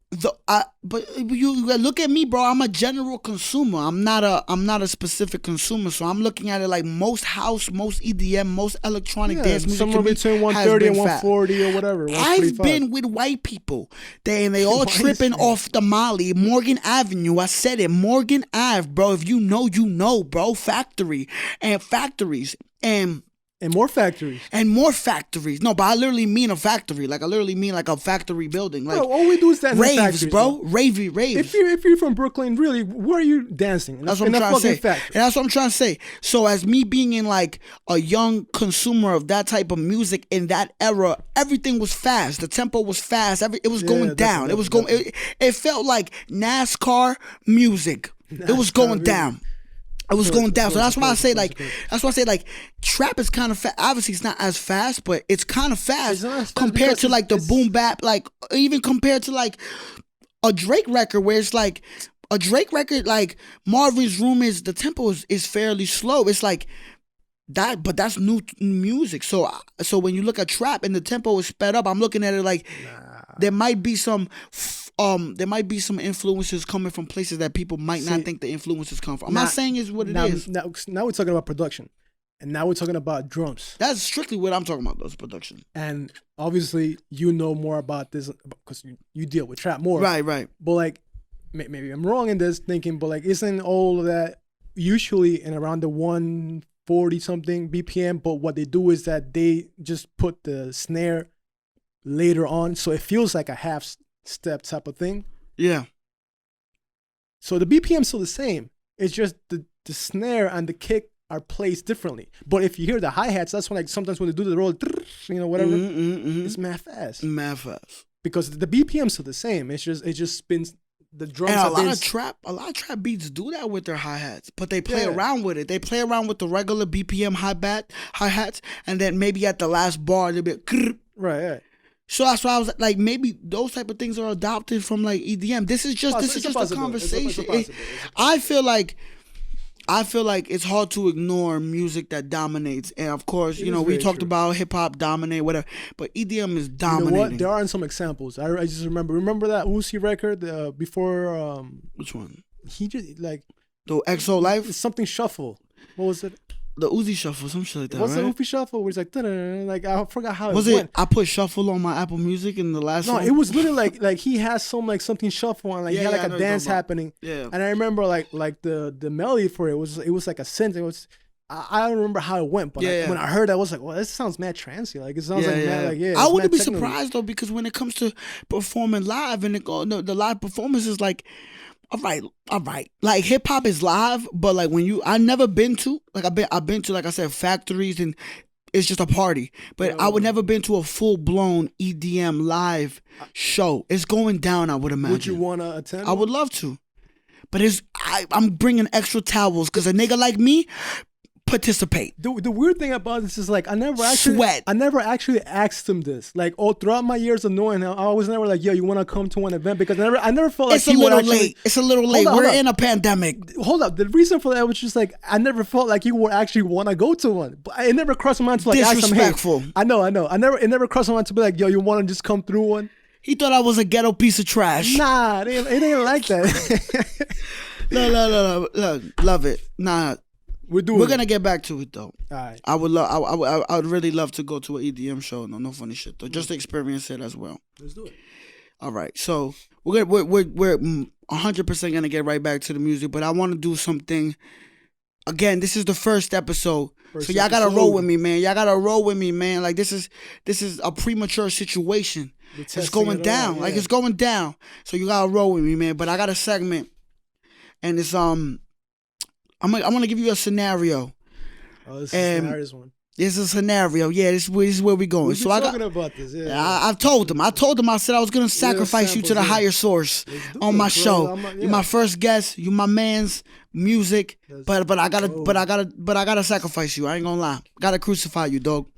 but you look at me, bro. I'm a general consumer. I'm not a specific consumer. So I'm looking at it like most house, most EDM, most electronic dance music. Somewhere between 130 and 140 or whatever. I've been with white people, and they all tripping off the Molly, Morgan Avenue. I said it, Morgan Ave, bro. If you know, bro. Factory and factories and. And more factories. No, but I literally mean a factory. Like I literally mean like a factory building. Like bro, all we do is dance raves, in factories, bro. Raves. If you're from Brooklyn, really, where are you dancing? That's what I'm trying to say. And that's what I'm trying to say. So as me being in like a young consumer of that type of music in that era, everything was fast. The tempo was fast. It was going down. It was going. It felt like NASCAR music. It was going down. It was going down. So that's why I say like trap is kind of fast. Obviously it's not as fast, but it's kind of fast compared to like the boom bap, like even compared to like a Drake record where it's like a Drake record like Marvin's Room is the tempo is fairly slow. It's like that, but that's new music. So when you look at trap and the tempo is sped up, I'm looking at it like there might be some influences coming from places that people might not think the influences come from. I'm not saying it's what it is. Now we're talking about production. And now we're talking about drums. That's strictly what I'm talking about, those production. And obviously you know more about this because you deal with trap more. Right. But like, maybe I'm wrong in this thinking, but like, isn't all of that usually in around the 140 something BPM? But what they do is that they just put the snare later on. So it feels like a half step type of thing. Yeah. So the BPM's still the same. It's just the snare and the kick are placed differently. But if you hear the hi-hats, that's when like sometimes when they do the roll, you know, whatever, it's mad fast. Because the BPM's still the same. It just spins the drums. And a lot of trap beats do that with their hi-hats, but they play around with it. They play around with the regular BPM hi-hats, and then maybe at the last bar they'll be right. So that's why I was like, maybe those type of things are adopted from like EDM. This is just a conversation. I feel like it's hard to ignore music that dominates, and of course, you know, we talked about hip hop dominate, whatever, but EDM is dominating. You know what? There are some examples. I just remember that Uzi record before. Which one? He just like the XO Life. Something Shuffle. What was it? The Uzi Shuffle, some shit like that, What's right? the Uzi Shuffle? Where it's like I forgot how was it went. I put Shuffle on my Apple Music in the last No, song? it was literally like he has some like something shuffle and like he had like a dance happening. Yeah. And I remember like the melody for it was like a synth. It was I don't remember how it went, but when I heard that, I was like, well, this sounds mad trancey. Like it sounds mad like I wouldn't be surprised though, because when it comes to performing live and the live performance is like, all right. Like hip hop is live, but like I've never been to, like I've been to, like I said, factories and it's just a party. But I would never been to a full blown EDM live show. It's going down, I would imagine. Would you want to attend? I would love to. But I'm bringing extra towels because a nigga like me, participate. The weird thing about this is like I never actually asked him this. Like throughout my years of knowing him, I was never like, yo, you want to come to an event? Because I never felt like it's a little late. It's a little late. We're in a pandemic. Hold up. The reason for that was just like I never felt like you would actually want to go to one. But it never crossed my mind to like ask him. Disrespectful. I know. It never crossed my mind to be like, yo, you want to just come through one? He thought I was a ghetto piece of trash. Nah, it ain't like that. No. Love it. Nah. We're gonna get back to it though. All right. I would really love to go to an EDM show. No funny shit though. Just to experience it as well. Let's do it. All right. So we're 100% gonna get right back to the music, but I want to do something. Again, this is the first episode, so y'all gotta roll with me, man. Like this is a premature situation. It's going down. Yeah. Like it's going down. So you gotta roll with me, man. But I got a segment, and it's I'm gonna give you a scenario. Oh, this is a scenario one. This is a scenario. Yeah, this is where we going. We've been talking about this. Yeah. I've told him. I said I was gonna sacrifice you to the higher source on my show. You're my first guest. You my man's music. But I gotta sacrifice you. I ain't gonna lie. Gotta crucify you, dog.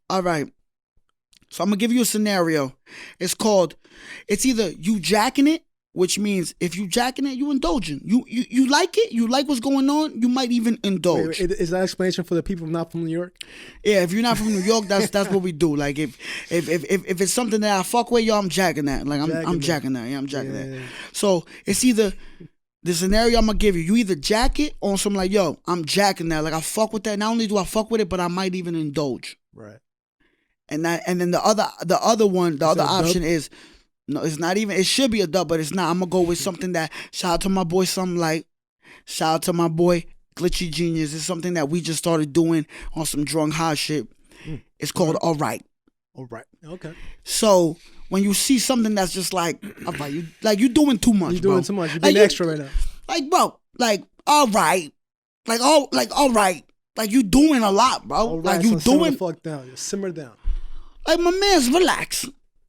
All right. So I'm gonna give you a scenario. It's either you jacking it, which means if you jacking it, you indulging. You like it. You like what's going on. You might even indulge. Wait, is that explanation for the people not from New York? Yeah, if you're not from New York, that's what we do. Like if it's something that I fuck with, yo, I'm jacking that. Like I'm jacking that. Yeah, I'm jacking that. So it's either the scenario I'm gonna give you. You either jack it on some like, yo, I'm jacking that. Like I fuck with that. Not only do I fuck with it, but I might even indulge. Right. And then the other option is. No, it's not even. It should be a dub, but it's not. I'm gonna go with something that. Shout out to my boy, Something Light. Shout out to my boy, Glitchy Genius. It's something that we just started doing on some drunk high shit. It's called All Right. All right. Okay. So when you see something that's just like, all right, you doing too much. You're doing too much. You're being extra right now. Like, bro, like all right, all right, like you doing a lot, bro. All right, like you so doing. Simmer the fuck down. You simmer down. Like my man's relax.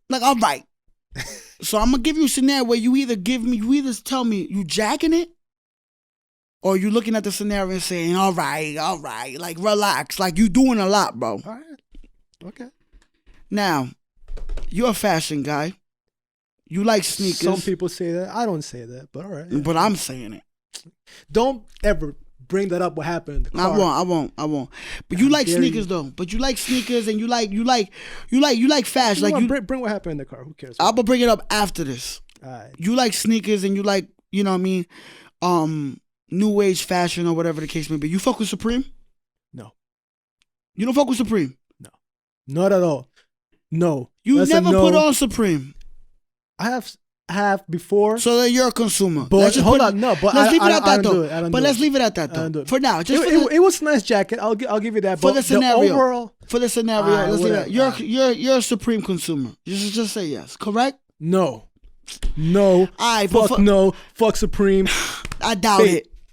Like all right. So I'm gonna give you a scenario where you either tell me you jacking it, or you looking at the scenario and saying, all right, like relax, like you doing a lot, bro. All right, okay. Now, you're a fashion guy. You like sneakers. Some people say that. I don't say that, but all right. Yeah. But I'm saying it. Don't ever bring that up. What happened in the car? I won't. But you like sneakers though. But you like sneakers and you like fashion. You like you bring what happened in the car. Who cares? I'm gonna bring it up after this. All right. You like sneakers and you like, you know what I mean, new age fashion or whatever the case may be. You fuck with Supreme? No. You don't fuck with Supreme? No. Not at all. No. You never put on Supreme. I have before. So that you're a consumer. But let's leave it at that though. Let's leave it at that though. For now, it was a nice jacket. I'll give you that. For but the scenario. Overall, let's leave it. You're a Supreme consumer. Just say yes. Correct? No. Fuck Supreme.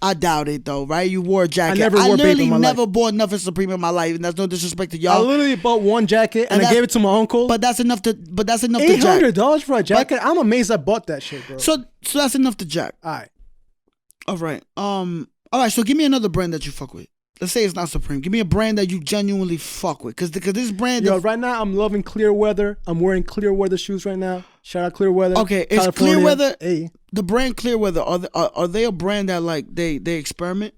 I doubt it though, right? You wore a jacket. I literally never bought nothing Supreme in my life, and that's no disrespect to y'all. I literally bought one jacket and I gave it to my uncle. But that's enough to $800 for a jacket. I'm amazed I bought that shit, bro. So that's enough to jack. All right. All right. So give me another brand that you fuck with. Let's say it's not Supreme. Give me a brand that you genuinely fuck with, because this brand. Yo, right now I'm loving Clearweather. I'm wearing Clearweather shoes right now. Shout out Clearweather. Okay, is Clearweather the brand Clearweather? Are they a brand that like they experiment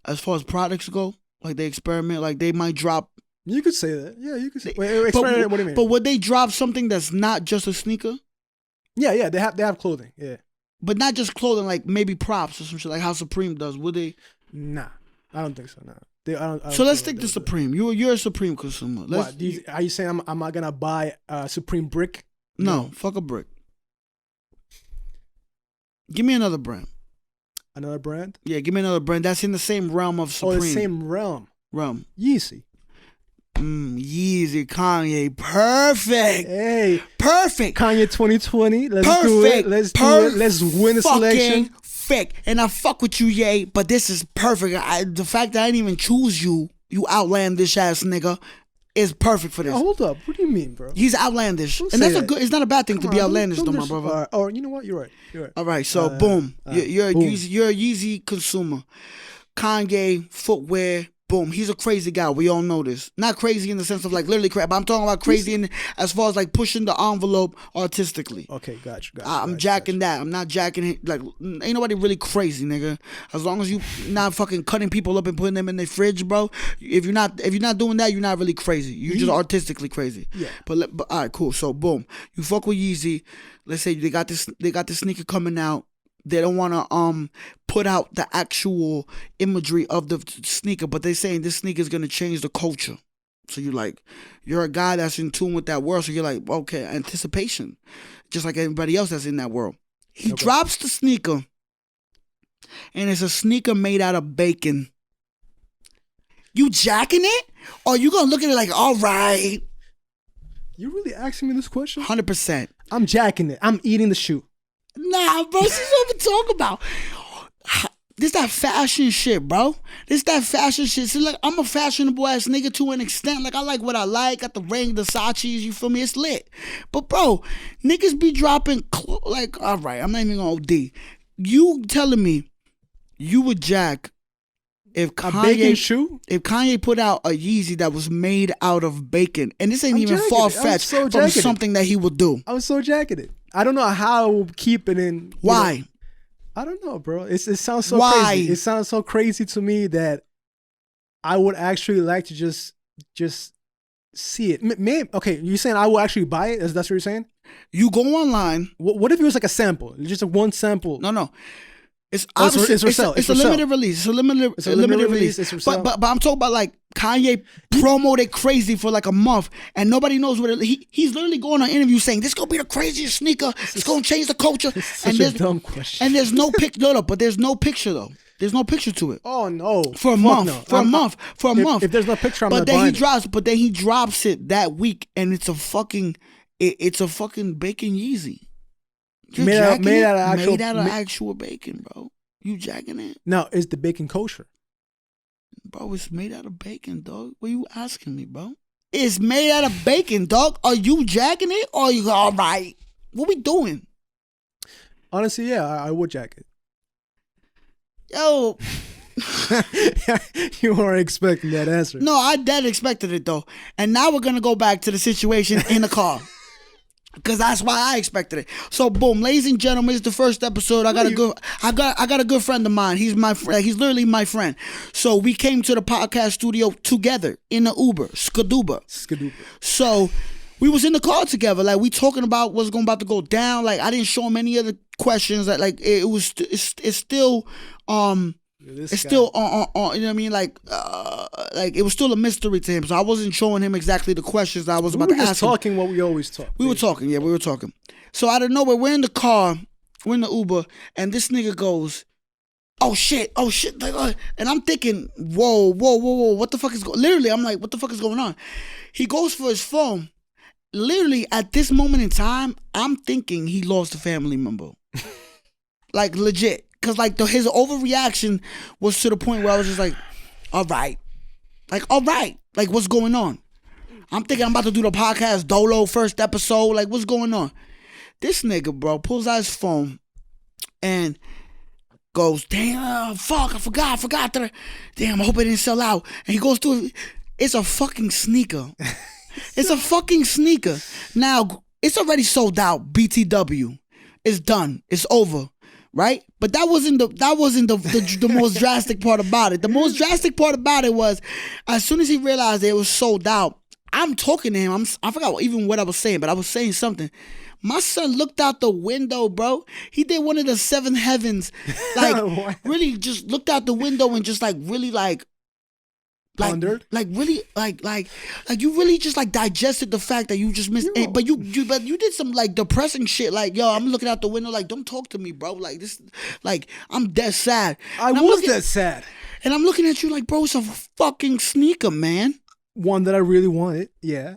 as far as products go? Like they experiment, like they might drop. You could say that. Yeah, you could say. Wait, experiment. What do you mean? But would they drop something that's not just a sneaker? Yeah, they have clothing. Yeah, but not just clothing, like maybe props or some shit, like how Supreme does. Would they? Nah. I don't think so. No. I don't so let's stick to Supreme. You're a Supreme consumer. Are you saying I'm not gonna buy a Supreme brick? No, fuck a brick. Give me another brand. Another brand? Yeah, give me another brand that's in the same realm of Supreme. Oh, the same realm. Yeezy. Yeezy, Kanye, perfect. Hey, perfect. Kanye 2020. Let's do it. Let's win the selection. Perfect. And I fuck with you, Ye, but this is perfect. The fact that I didn't even choose you outlandish ass nigga, is perfect for this. Hold up. What do you mean, bro? He's outlandish. And that's it's not a bad thing to be outlandish though, my brother. Or you know what? You're right. All right, so boom. You're a Yeezy consumer. Kanye, footwear, Boom, he's a crazy guy. We all know this. Not crazy in the sense of like literally crap, but I'm talking about crazy in as far as like pushing the envelope artistically. Okay, gotcha. I'm jacking that. I'm not jacking it. Like, ain't nobody really crazy, nigga. As long as you not fucking cutting people up and putting them in their fridge, bro. If you're not doing that, you're not really crazy. You're just artistically crazy. Yeah. But all right, cool. So boom, you fuck with Yeezy. Let's say they got this sneaker coming out. They don't want to put out the actual imagery of the sneaker, but they're saying this sneaker is going to change the culture. So you're a guy that's in tune with that world. So you're like, okay, anticipation, just like everybody else that's in that world. He drops the sneaker, and it's a sneaker made out of bacon. You jacking it? Or you going to look at it like, all right. You really asking me this question? 100%. I'm jacking it. I'm eating the shoe. Nah, bro, this is what we're talking about. This that fashion shit, bro. This that fashion shit. See, like, I'm a fashionable ass nigga to an extent. Like, I like what I like. Got the ring, the Sachis, you feel me? It's lit. But, bro, niggas be dropping, like, all right, I'm not even gonna OD. You telling me you would jack if Kanye, a bacon shoe? If Kanye put out a Yeezy that was made out of bacon, and this ain't even far-fetched from something that he would do. I was so jacking it. I don't know how I will keep it in. Why? I don't know, bro. It sounds so crazy. It sounds so crazy to me that I would actually like to just see it. Maybe, okay, you're saying I will actually buy it? That's what you're saying? You go online. What if it was like a sample? Just a one sample? No. It's for sale. It's a limited release. It's a limited release. It's for sale. But I'm talking about like Kanye promoted crazy for like a month and nobody knows what he's literally going on interviews saying this gonna be the craziest sneaker. It's gonna change the culture. Such a dumb question. And there's no picture. No, but there's no picture though. There's no picture to it. Oh no! For a month. For a month. If there's no picture, I'm not buying it. But then he drops it that week, and it's a fucking bacon Yeezy. Made out of actual bacon, bro. You jacking it? Now, is the bacon kosher? Bro, it's made out of bacon, dog. What are you asking me, bro? It's made out of bacon, dog. Are you jacking it, or are you all right? What we doing? Honestly, yeah, I would jack it. Yo. You weren't expecting that answer. No, I dead expected it though. And now we're gonna go back to the situation in the car. Because that's why I expected it. So boom, ladies and gentlemen, it's the first episode. I got a good friend of mine. He's my friend. He's literally my friend. So we came to the podcast studio together in the Uber, Skaduba. So we was in the car together, like we talking about what's about to go down. Like I didn't show him any other questions. Like it's still it's still you know what I mean, like it was still a mystery to him, so I wasn't showing him exactly the questions that I was about to ask him. We were just talking what we always talk. We were talking. So out of nowhere, we're in the car, we're in the Uber, and this nigga goes, oh shit, and I'm thinking, whoa, what the fuck is going? Literally, I'm like, what the fuck is going on? He goes for his phone. Literally, at this moment in time, I'm thinking he lost a family member, like legit. Cause like his overreaction was to the point where I was just like, all right, like what's going on? I'm thinking I'm about to do the podcast Dolo first episode, like what's going on? This nigga, bro, pulls out his phone and goes, damn, fuck, I forgot that. Damn, I hope it didn't sell out. And he goes through, it's a fucking sneaker. It's a fucking sneaker. Now it's already sold out. BTW, it's done. It's over. Right? But that wasn't the most drastic part about it. The most drastic part about it was as soon as he realized it was sold out, I'm talking to him. I forgot even what I was saying, but I was saying something. My son looked out the window, bro. He did one of the seven heavens. Like really just looked out the window and just like really like pondered? Like really like you really just like digested the fact that you just missed it, but you did some like depressing shit, like yo, I'm looking out the window like don't talk to me, bro, like this, like I'm dead sad. I was that sad. And I'm looking at you like, bro, it's a fucking sneaker, man. One that I really wanted. Yeah.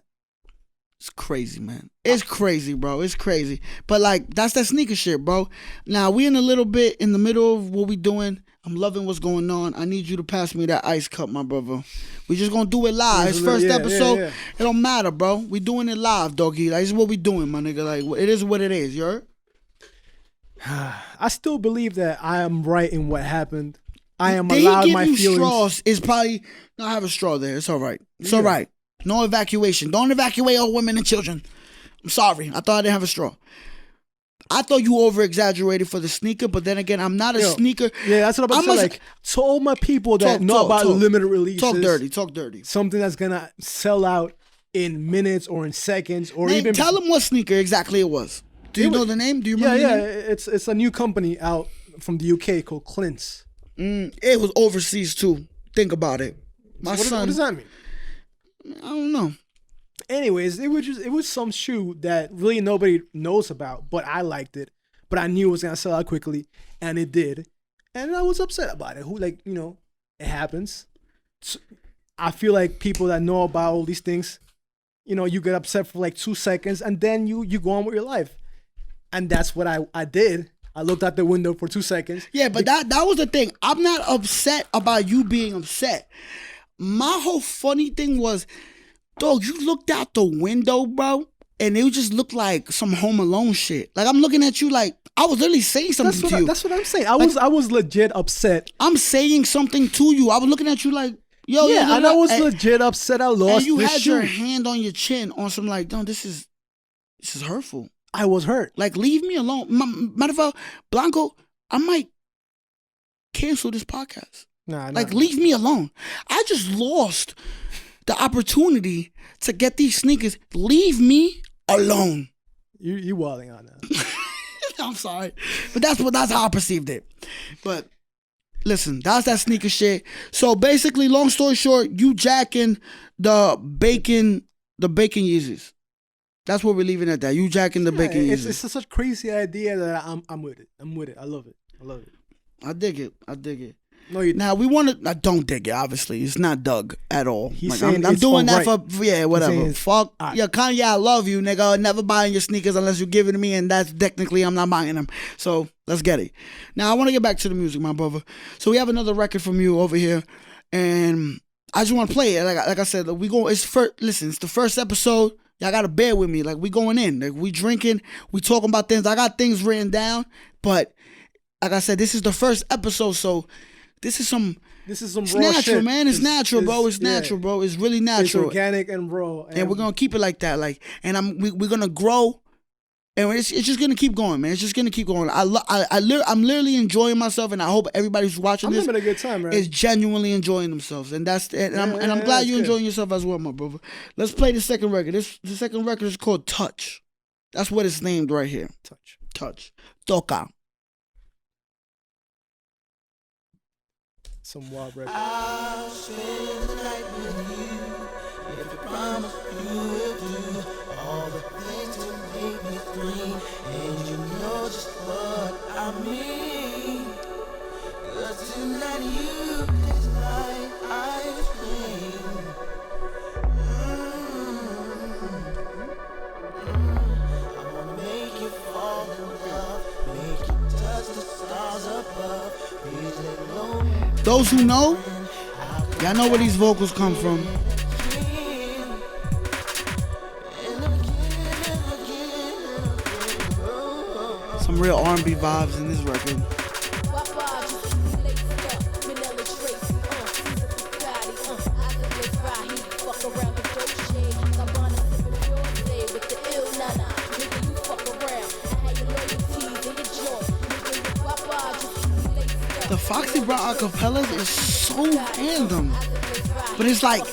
It's crazy, man. It's crazy, bro. It's crazy. But like that's that sneaker shit, bro. Now we in a little bit in the middle of what we doing. I'm loving what's going on. I need you to pass me that ice cup, my brother. We just gonna do it live. It's first episode. Yeah. It don't matter, bro. We doing it live, doggy. Like, this is what we doing, my nigga. Like, it is what it is. You heard? I still believe that I am right in what happened. I am Did allowed he give my you feelings. straws? Is probably no. I have a straw there. It's all right. It's all right. No evacuation. Don't evacuate all women and children. I'm sorry. I thought I didn't have a straw. I thought you over exaggerated for the sneaker, but then again, I'm not a sneaker. Yeah, that's what I'm about to say. Like, to all my people that know about limited releases. Talk dirty. Something that's gonna sell out in minutes or in seconds or even. Tell them what sneaker exactly it was. Do you know the name? Do you remember the name? It's a new company out from the UK called Clint's. It was overseas too. Think about it. My son. What does that mean? I don't know. Anyways, it was some shoe that really nobody knows about, but I liked it. But I knew it was gonna sell out quickly, and it did. And I was upset about it. It happens. So I feel like people that know about all these things, you get upset for like 2 seconds, and then you go on with your life. And that's what I did. I looked out the window for 2 seconds. Yeah, but that was the thing. I'm not upset about you being upset. My whole funny thing was, dog, you looked out the window, bro, and it just looked like some Home Alone shit. Like, I'm looking at you like, I was literally saying something to you. That's what I'm saying. I was legit upset. I'm saying something to you. I was looking at you like, yo. Yeah, and I was legit upset I lost and you this had shoe. your hand on your chin on some like, no, this is hurtful. I was hurt. Like, leave me alone. Matter of fact, Blanco, I might cancel this podcast. Nah. Leave me alone. I just lost the opportunity to get these sneakers. Leave me alone. You wilding on that. I'm sorry. But that's how I perceived it. But listen, that's that sneaker shit. So basically, long story short, you jacking the bacon Yeezys. That's what we're leaving at that. You jacking the bacon Yeezys. It's such a crazy idea that I'm with it. I love it. I dig it. No, you now we want to. I don't dig it. Obviously, it's not Doug at all. He's like, saying I'm it's doing that right. for whatever. Fuck right. yeah, Kanye. I love you, nigga. Never buying your sneakers unless you give it to me, and that's technically I'm not buying them. So let's get it. Now I want to get back to the music, my brother. So we have another record from you over here, and I just want to play it. Like I said, we go. Listen, it's the first episode. Y'all gotta bear with me. Like, we going in. Like, we drinking. We talking about things. I got things written down, but like I said, this is the first episode, so this is some. It's raw natural, shit. man. It's natural, bro. It's natural, bro. It's really natural. It's organic and raw. And we're gonna keep it like that. Like, and we're gonna grow, and it's just gonna keep going, man. It's just gonna keep going. I'm literally enjoying myself, and I hope everybody who's watching this having a good time, man. is genuinely enjoying themselves, and I'm glad you're enjoying yourself as well, my brother. Let's play the second record. The second record is called Touch. That's what it's named right here. Touch. Toca. Some wild record. I'll spend the night with you. If you promise you will do all the things to make me scream, and you know just what I mean. 'Cause tonight you catch my eyes clean. I wanna make you fall in love, make you touch the stars above. Please let go. Those who know, y'all know where these vocals come from. Some real R&B vibes in this record. The Foxy Brown acapellas is so random, but it's like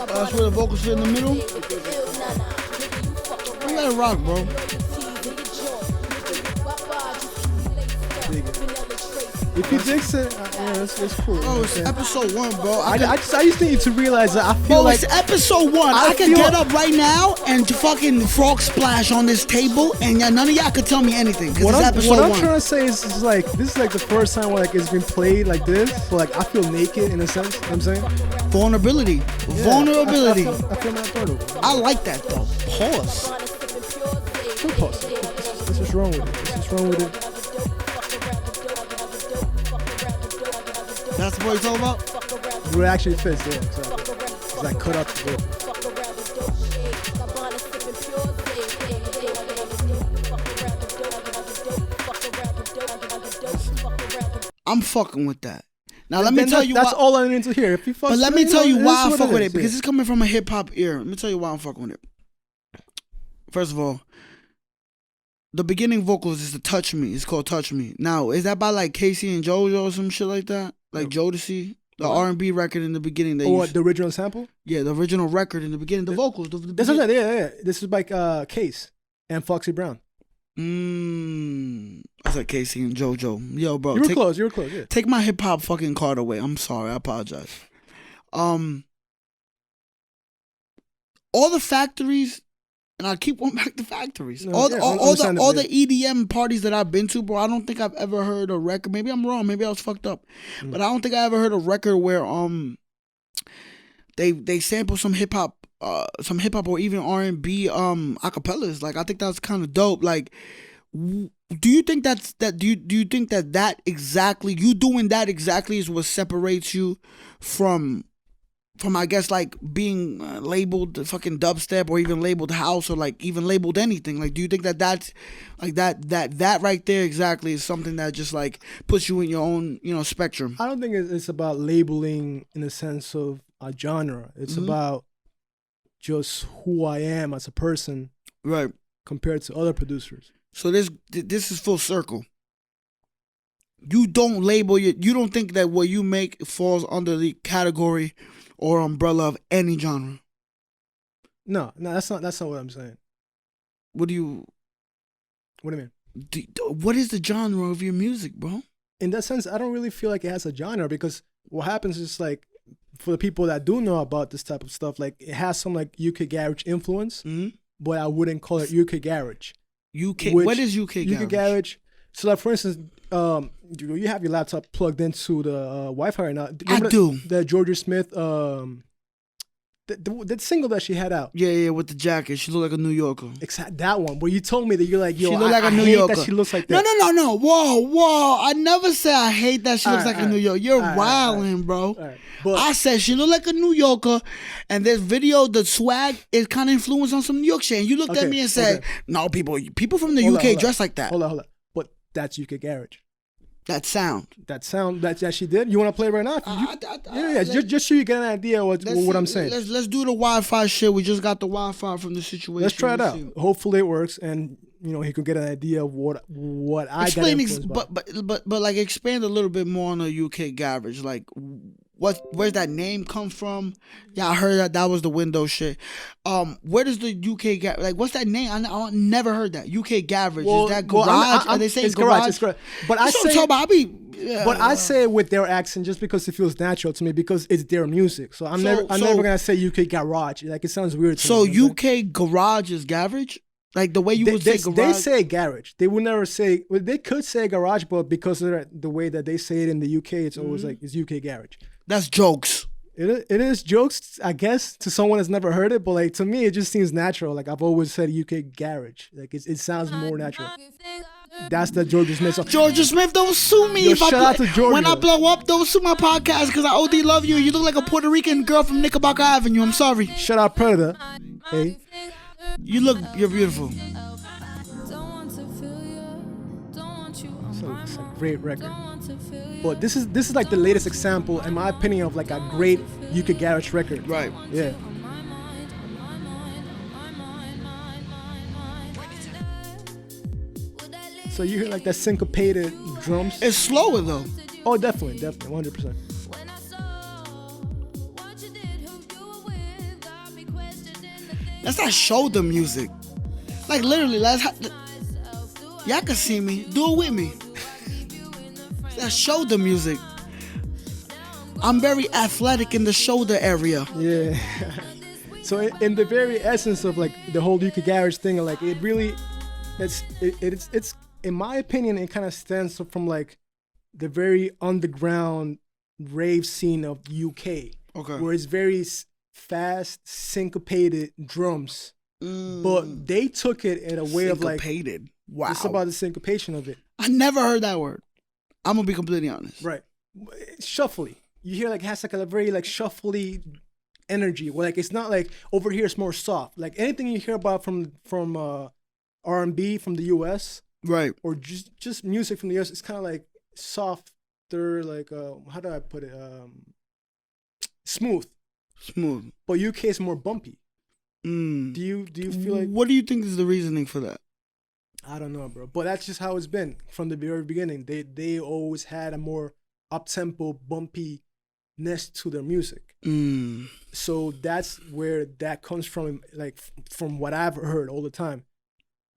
that's where the vocals fit in the middle. Let it rock, bro. If you dig it, it's cool. Oh, it's episode 1, bro. I just need you to realize that I feel bro, like it's episode 1. I can get up right now and fucking frog splash on this table, and none of y'all could tell me anything. What it's episode I'm 1. trying to say is like this is like the first time where like it's been played like this. So like I feel naked in a sense. You know what I'm saying Vulnerability. Yeah, Vulnerability. I feel not vulnerable. I like that though. Pause. Don't pause. This is wrong with it. That's That's what you're talking about? Where it actually fits, yeah. Exactly. It's like cut up good. I'm fucking with that. Now let me tell you that's why. all I need to hear. If you fuck But let with me it, tell you it why is I what fuck with is, it. Because it's coming from a hip hop ear. Let me tell you why I'm fucking with it. First of all, the beginning vocals is the Touch Me. It's called Touch Me. Now, is that by like Casey and JoJo or some shit like that? Like Jodeci? The R&B record in the beginning. What, the original sample? Yeah, the original record in the beginning. The vocals. This is yeah. This is by Case and Foxy Brown. I said Casey and JoJo. Yo, bro. You were close, yeah. Take my hip hop fucking card away. I'm sorry. I apologize. All the factories, and I keep going back to factories. No, all the EDM parties that I've been to, bro, I don't think I've ever heard a record. Maybe I'm wrong. Maybe I was fucked up. But I don't think I ever heard a record where they sample some hip hop or even R&B acapellas. Like, I think that's kind of dope. Like, do you think do you think that exactly, you doing that exactly is what separates you from I guess like being labeled fucking dubstep or even labeled house or like even labeled anything? Like, do you think that's like that right there exactly is something that just like puts you in your own, spectrum? I don't think it's about labeling in the sense of a genre. It's about just who I am as a person, right, compared to other producers. So this is full circle. You don't label you don't think that what you make falls under the category or umbrella of any genre. No, that's not what I'm saying. What do you mean? What is the genre of your music, bro? In that sense, I don't really feel like it has a genre, because what happens is, like, for the people that do know about this type of stuff, like, it has some like UK garage influence, but I wouldn't call it UK garage. What is UK garage? UK garage. So, like, for instance, you have your laptop plugged into the Wi-Fi right now. I do. The Georgia Smith, the single that she had out. Yeah, with the jacket. She looked like a New Yorker. Exactly, that one. Where you told me that you're like, yo, she looked like a New hate Yorker. That she looks like that. No. Whoa. I never said I hate that she looks like a New Yorker. You're wilding, bro. Right. But I said she looked like a New Yorker, and this video, the swag is kind of influenced on some New York shit. And you looked at me and said, no, people from the UK dress like that. Hold on. But that's UK garage. That sound that she did. You want to play it right now? Yeah. Just so you get an idea what I'm saying. Let's do the Wi-Fi shit. We just got the Wi-Fi from the situation. Let's try it out. Hopefully it works, and he could get an idea of what I got influenced by. But like, expand a little bit more on the UK garage. Like, where's that name come from? Yeah, I heard that was the window shit. Where does the UK garage, like, what's that name? I never heard that. UK garage. Is that garage? Are they saying it's garage? It's garage. But I say it with their accent just because it feels natural to me, because it's their music. So I'm never gonna say UK garage. Like, it sounds weird to me. So UK garage is garage? Like, the way you would say garage? They say garage. They would never say, well, they could say garage, but because of the way that they say it in the UK, it's always like, it's UK garage. That's jokes. It is jokes, I guess, to someone that's never heard it, but like, to me, it just seems natural. Like, I've always said UK garage. Like, it sounds more natural. That's the Georgia Smith song. Georgia Smith, don't sue me. Shout out to Georgia. When I blow up, don't sue my podcast, because I OD love you. You look like a Puerto Rican girl from Knickerbocker Avenue. I'm sorry. Shout out Predator. Hey. You're beautiful. So it's a great record. But this is like the latest example, in my opinion, of like a great UK garage record. Right. Yeah. So you hear like that syncopated drums. It's slower though. Oh, definitely, 100%. That's not shoulder music. Like, literally, y'all can see me. Do it with me. That's shoulder music. I'm very athletic in the shoulder area. Yeah. So in the very essence of like the whole UK garage thing, like, it really, it's in my opinion, it kind of stems from like the very underground rave scene of UK. Okay. Where it's very fast, syncopated drums. But they took it in a way of like, syncopated. Wow. It's about the syncopation of it. I never heard that word. I'm gonna be completely honest. Right. shuffly. You hear like has like a very like shuffly energy. Where like it's not like over here. It's more soft. Like anything you hear about from R&B from the U.S. Right. or just music from the U.S. It's kind of like softer. Like how do I put it? Smooth. But UK is more bumpy. Do you feel like? What do you think is the reasoning for that? I don't know, bro. But that's just how it's been from the very beginning. They always had a more up-tempo, bumpiness to their music. So that's where that comes from, like from what I've heard all the time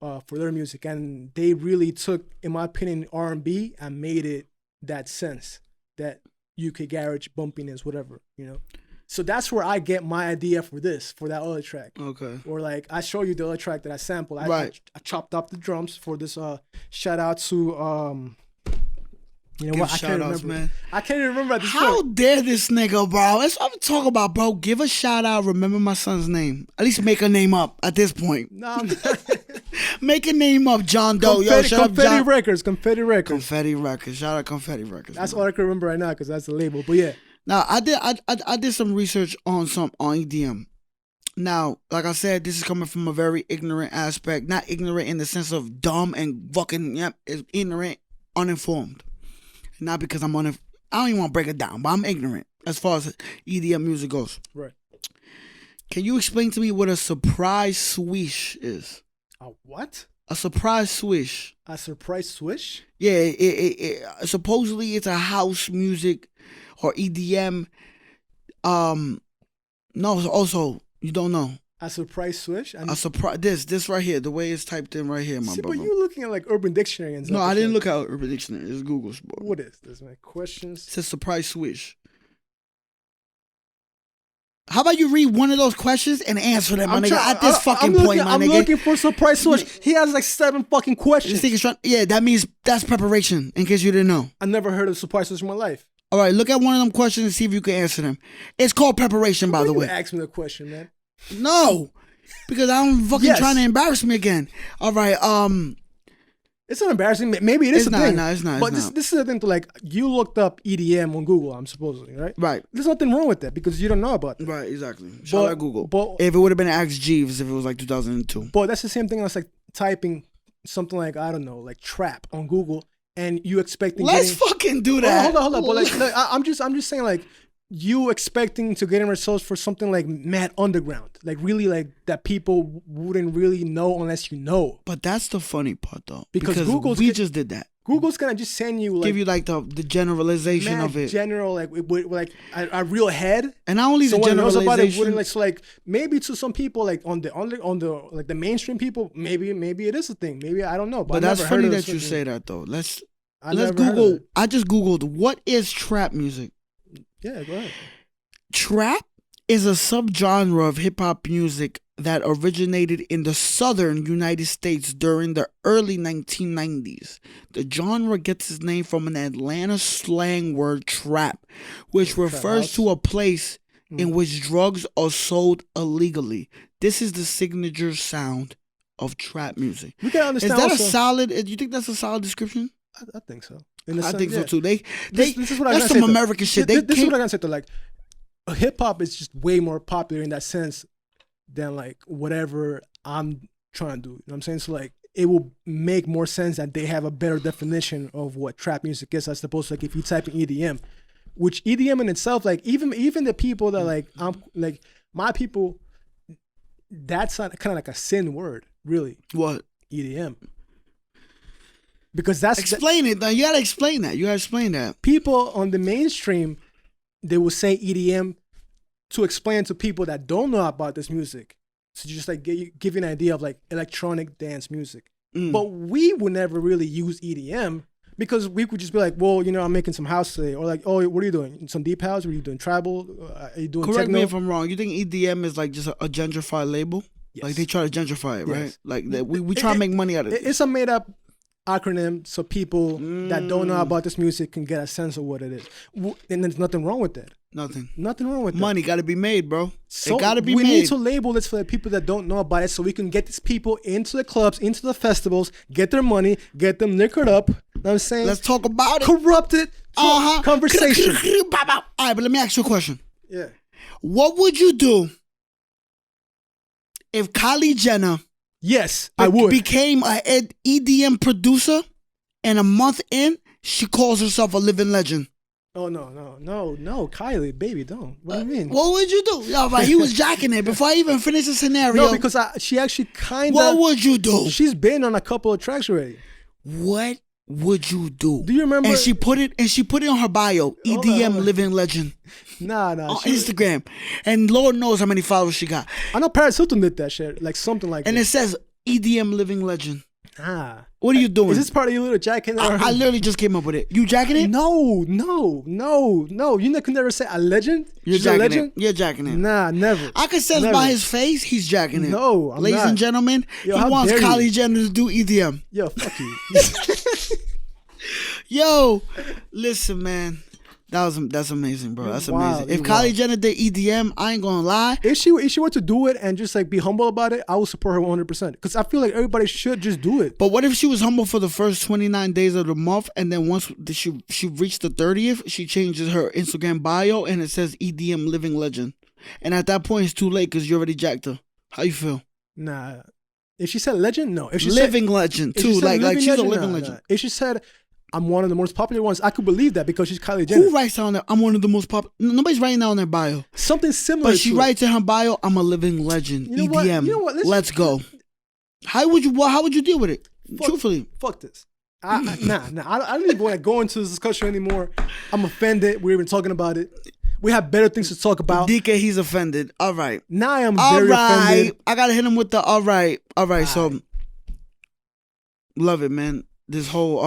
for their music. And they really took, in my opinion, R&B and made it that sense, that UK garage, bumpiness, whatever, you know? So that's where I get my idea for that other track. Okay. Or like I show you the other track that I sampled. Right. I chopped up the drums for this. Shout out to you know what? I can't remember. Man. I can't even remember at this How point. dare this nigga, bro? That's what I'm talking about, bro. Give a shout out. Remember my son's name. At least make a name up at this point. No, I'm not. Make a name up, John Doe. Confetti Records. Confetti Records. Shout out Confetti Records. That's all I can remember right now because that's the label. But yeah. Now I did some research on EDM. Now, like I said, this is coming from a very ignorant aspect. Not ignorant in the sense of dumb and fucking it's ignorant, uninformed. Not because I'm I don't even want to break it down, but I'm ignorant as far as EDM music goes. Right. Can you explain to me what a surprise swish is? A what? A surprise swish. A surprise swish? Yeah, it supposedly it's a house music or EDM. No, also you don't know. A surprise swish? A surprise. This right here, the way it's typed in right here, my brother. But you're looking at like Urban Dictionary and stuff. No, I didn't look at Urban Dictionary. It's Google's. Bro. What is this? My questions. It says surprise swish. How about you read one of those questions and answer them, my nigga? At this fucking point, my nigga. I'm looking for surprise swish. He has like 7 fucking questions. Yeah, that means that's preparation. In case you didn't know. I never heard of surprise swish in my life. All right, look at one of them questions and see if you can answer them. It's called preparation, by the way. Ask me the question, man. No, because I'm fucking trying to embarrass me again. All right, it's not embarrassing. Maybe it is a thing. No, it's not. But this is the thing to like. You looked up EDM on Google. I'm supposedly right. Right. There's nothing wrong with that because you don't know about it. Right. Exactly. Shout out Google. But if it would have been Ask Jeeves, if it was like 2002. But that's the same thing as like typing something like I don't know, like trap on Google, and you expecting. Let's fucking do that. Hold on. But like I'm just saying like. You expecting to get in results for something like mad underground, like really like that people wouldn't really know unless you know. But that's the funny part though, because we just did that. Google's gonna just send you like give you like the generalization of it, general like with like a real head, and not only the generalization. About it wouldn't like so like maybe to some people like on the like the mainstream people maybe it is a thing. Maybe I don't know. But that's funny that you say that though. Let's Google. I just Googled what is trap music. Yeah, go ahead. Trap is a subgenre of hip-hop music that originated in the southern United States during the early 1990s. The genre gets its name from an Atlanta slang word trap, which refers to a place in which drugs are sold illegally. This is the signature sound of trap music. We can understand. Is that a solid? Do you think that's a solid description? I think so. I think so too. This is what that's some American shit. This is what I'm gonna say though. Like, hip hop is just way more popular in that sense than like whatever I'm trying to do. You know what I'm saying? So like, it will make more sense that they have a better definition of what trap music is as opposed to like if you type in EDM, which EDM in itself, like even the people that like I'm like my people, that's kind of like a sin word, really. What? EDM. Because that's explain it. Now you gotta explain that. You gotta explain that. People on the mainstream, they will say EDM to explain to people that don't know about this music. So just like give you an idea of like electronic dance music. But we would never really use EDM because we could just be like, well, you know, I'm making some house today, or like, oh, what are you doing? Some deep house? Are you doing tribal? Are you doing Correct techno? me if I'm wrong. You think EDM is like just a gentrified label? Yes. Like they try to gentrify it, right? Yes. Like we try to make money out of it. It's a made up acronym so people that don't know about this music can get a sense of what it is. And there's nothing wrong with that. Nothing wrong with that. Money got to be made, bro. So it got to be we made. need to label this for the people that don't know about it so we can get these people into the clubs, into the festivals, get their money, get them liquored up, what I'm saying? Let's talk about it. Corrupted conversation. All right, but let me ask you a question. Yeah. What would you do if Kylie Jenner I would. became an EDM producer and a month in, she calls herself a living legend? Oh, no, Kylie, baby, don't. What do you mean? What would you do? Yeah, but he was jacking it before I even finished the scenario. No, because she actually kind of... What would you do? She's been on a couple of tracks already. What would you do? Do you remember? And she put it on her bio, EDM living legend. Nah. On Instagram. And Lord knows how many followers she got. I know Paris Hilton did that shit, like something like that. And it says EDM living legend. Ah. What are you doing? Is this part of your little jacking? I literally just came up with it. You jacking it? No. You could never say a legend. You're She's a jacking legend? it. You're jacking it. Nah, never. I can sense Never. by his face, he's jacking it. No, I'm Ladies not. and gentlemen, Yo, he how wants dare you. Kylie Jenner to do EDM. Yo, fuck you. Yo, listen, man. That's amazing, bro. That's Wild, amazing. If you're Kylie wild. Jenner did EDM, I ain't gonna lie. If she were to do it and just like be humble about it, I would support her 100%. Because I feel like everybody should just do it. But what if she was humble for the first 29 days of the month, and then once she reached the 30th, she changes her Instagram bio and it says EDM living legend, and at that point it's too late because you already jacked her. How you feel? Nah. If she said legend, no. If she Living legend if she too, said like she's a living nah, legend. nah. If she said I'm one of the most popular ones, I could believe that because she's Kylie Jenner. Who writes down there? I'm one of the most popular. Nobody's writing down their bio. Something similar. But she to writes in her bio, "I'm a living legend." You know what? EDM. You know what? Let's go. How would you deal with it? Truthfully, fuck this. Nah. I don't even want to go into this discussion anymore. I'm offended. We're even talking about it. We have better things to talk about. DK, he's offended. All right. Now I am All very right. offended. I gotta hit him with the all right. All right. So, love it, man. This whole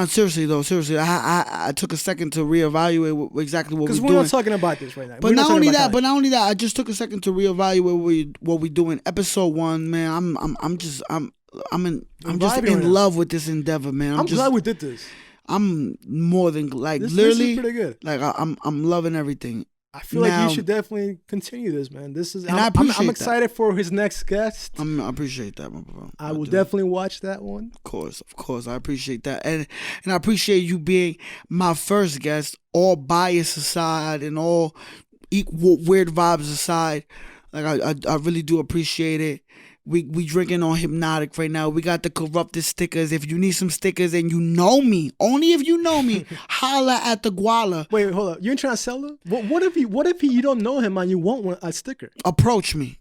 seriously though, I took a second to reevaluate exactly what we're Because doing. we're not talking about this right now. But not only that, I just took a second to reevaluate what we doing. Episode 1, man. I'm just in love with this endeavor, man. I'm glad we did this. I'm more than like This literally is pretty good. Like I'm loving everything. I feel like you should definitely continue this, man. This is. And I appreciate I'm excited for his next guest. I appreciate that, my bro. I will definitely watch that one. Of course, I appreciate that, and I appreciate you being my first guest. All bias aside, and all equal weird vibes aside, like I really do appreciate it. We drinking on Hypnotic right now. We got the corrupted stickers. If you need some stickers and you know me, only if you know me, holla at the Guala. Wait, hold up. You ain't trying to sell it? What if you don't know him and you want a sticker? Approach me.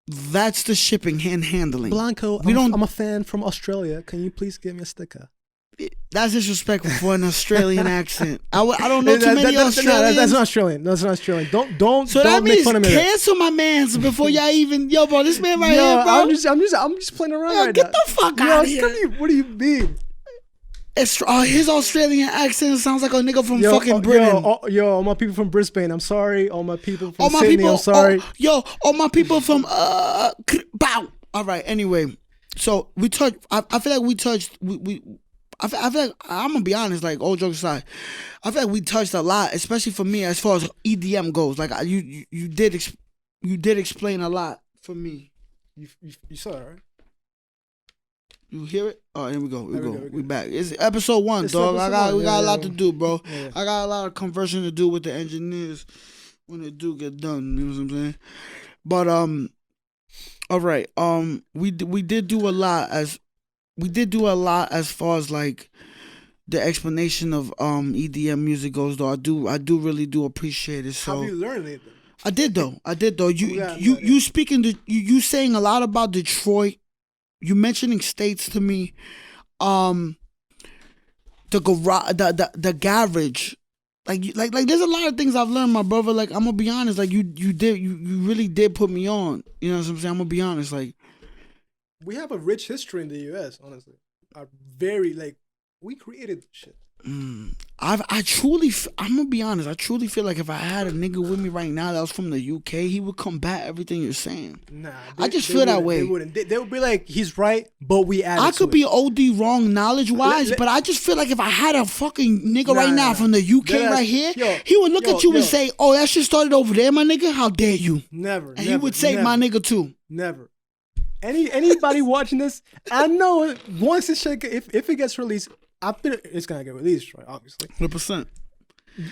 That's the shipping and handling. Blanco, I'm a fan from Australia. Can you please give me a sticker? That's disrespectful for an Australian accent. I don't know too many Australians. That's not Australian. That's not Australian. Don't. So don't that make means fun of me. cancel my man's before y'all even. Yo, bro, this man right here, bro. I'm just playing around right get now. the fuck out of here. What do you mean? His Australian accent sounds like a nigga from fucking Britain. All my people from Brisbane, I'm sorry. All my people from Sydney, I'm sorry. All my people from bow. All right. Anyway, so we touched. I feel like we touched. I feel like I'm gonna be honest. Like all jokes aside, I feel like we touched a lot, especially for me as far as EDM goes. Like you did explain a lot for me. You saw it, right? You hear it? Oh, here we go. We back. It's episode 1, dog. We got a lot to do, bro. Yeah. I got a lot of conversing to do with the engineers when it do get done. You know what I'm saying? But all right. We did do a lot as far as like the explanation of EDM music goes. Though I do really appreciate it. So have you learned anything? I did though. You speaking to you saying a lot about Detroit. You mentioning states to me, the garage, the garage, like there's a lot of things I've learned, my brother. Like I'm gonna be honest, like you really did put me on. You know what I'm saying? I'm gonna be honest, like we have a rich history in the U.S. Honestly, we created shit. I'm gonna be honest. I truly feel like if I had a nigga with me right now that was from the UK, he would combat everything you're saying. Nah, I just feel that way. They wouldn't. They would be like, he's right, but we added. I could be OD wrong knowledge wise, but I just feel like if I had a fucking nigga right now from the UK right here, he would look at you and say, "Oh, that shit started over there, my nigga. How dare you?" Never. And he would say, "My nigga too." Never. Anybody watching this, I know once this shit, if it gets released, it's gonna get released, right? Obviously. 100%.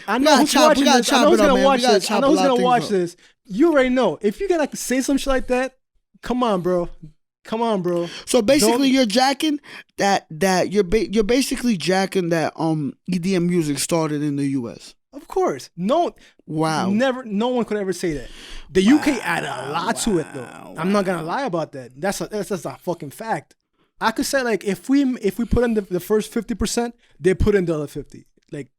I know who's watching this. I know who's gonna watch this. I know who's gonna watch this. You already know. If you're gonna say some shit like that, come on, bro. So basically, you're jacking that you're basically jacking that EDM music started in the U.S. Of course. No. Wow. No one could ever say that. The UK added a lot to it, though. I'm not gonna lie about that. That's just a fucking fact. I could say like if we put in the first 50%, they put in the other 50. Like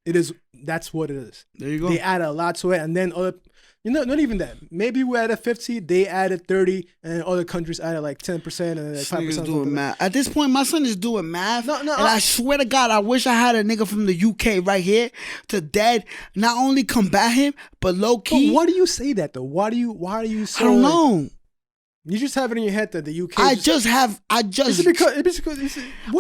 it is. That's what it is. There you go. They added a lot to it, and then other. Not even that. Maybe we added 50, they added 30, and other countries added like 10% and like 5%. Doing math. At this point, my son is doing math. No, and I swear to God, I wish I had a nigga from the UK right here to not only combat him, but low key. But why do you say that though? Why are you so? I don't know. You just have it in your head that the UK. Is it because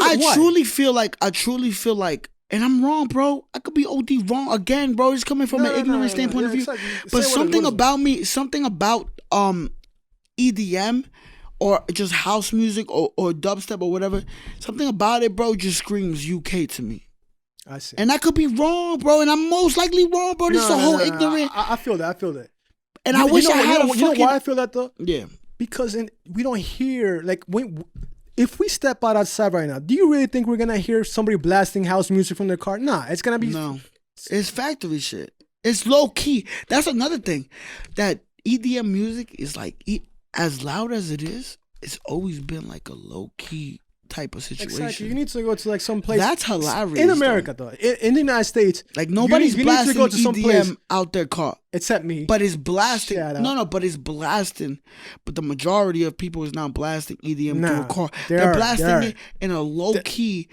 I truly feel like. And I'm wrong, bro. I could be OD wrong again, bro. It's coming from an ignorant standpoint of view. But something about EDM or just house music or dubstep or whatever, something about it, bro, just screams UK to me. I see. And I could be wrong, bro. And I'm most likely wrong, bro. This is a whole ignorant. I feel that. And I wish I had a fucking. You know why I feel that though? Yeah. Because we don't hear like if we step outside right now, do you really think we're gonna hear somebody blasting house music from their car? Nah, it's gonna be It's factory shit. It's low key. That's another thing. That EDM music is like as loud as it is. It's always been like a low key type of situation. Exactly. You need to go to like some place. That's hilarious. In America though, in the United States, like nobody's blasting to go to some EDM place out their car except me. But it's blasting. But it's blasting. But the majority of people is not blasting EDM through a car. They're blasting it in a low key,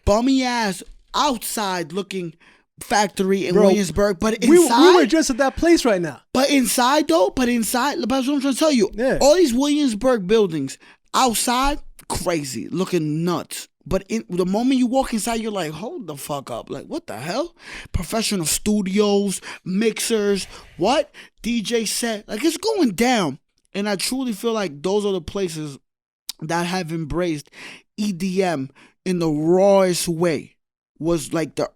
bummy ass outside looking factory in Williamsburg. But inside, we were just at that place right now. But inside, that's what I'm trying to tell you. Yeah. All these Williamsburg buildings outside. Crazy, looking nuts. But the moment you walk inside, you're like, hold the fuck up. Like, what the hell? Professional studios, mixers, what? DJ set. Like, it's going down. And I truly feel like those are the places that have embraced EDM in the rawest way. Was like the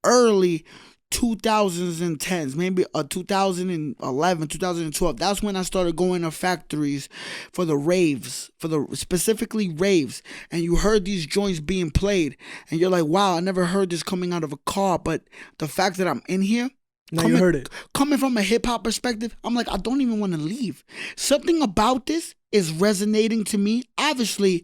early 2010s, maybe 2011, 2012. That's when I started going to factories for the raves, specifically raves. And you heard these joints being played, and you're like, wow, I never heard this coming out of a car. But the fact that I'm in here, you heard it. Coming from a hip hop perspective, I'm like, I don't even want to leave. Something about this is resonating to me. Obviously,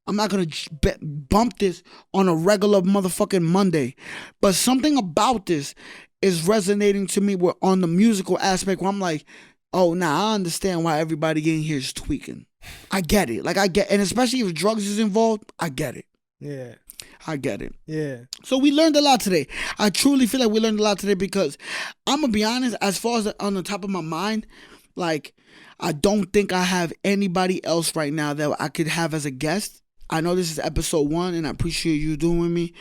I'm not going to bump this on a regular motherfucking Monday. But something about this is resonating to me on the musical aspect where I'm like, oh, nah, I understand why everybody in here is tweaking. I get it. And especially if drugs is involved, I get it. Yeah. I get it. Yeah. So we learned a lot today. I truly feel like we learned a lot today because I'm going to be honest, as far as on the top of my mind, like, I don't think I have anybody else right now that I could have as a guest. I know this is episode 1, and I appreciate you doing with me.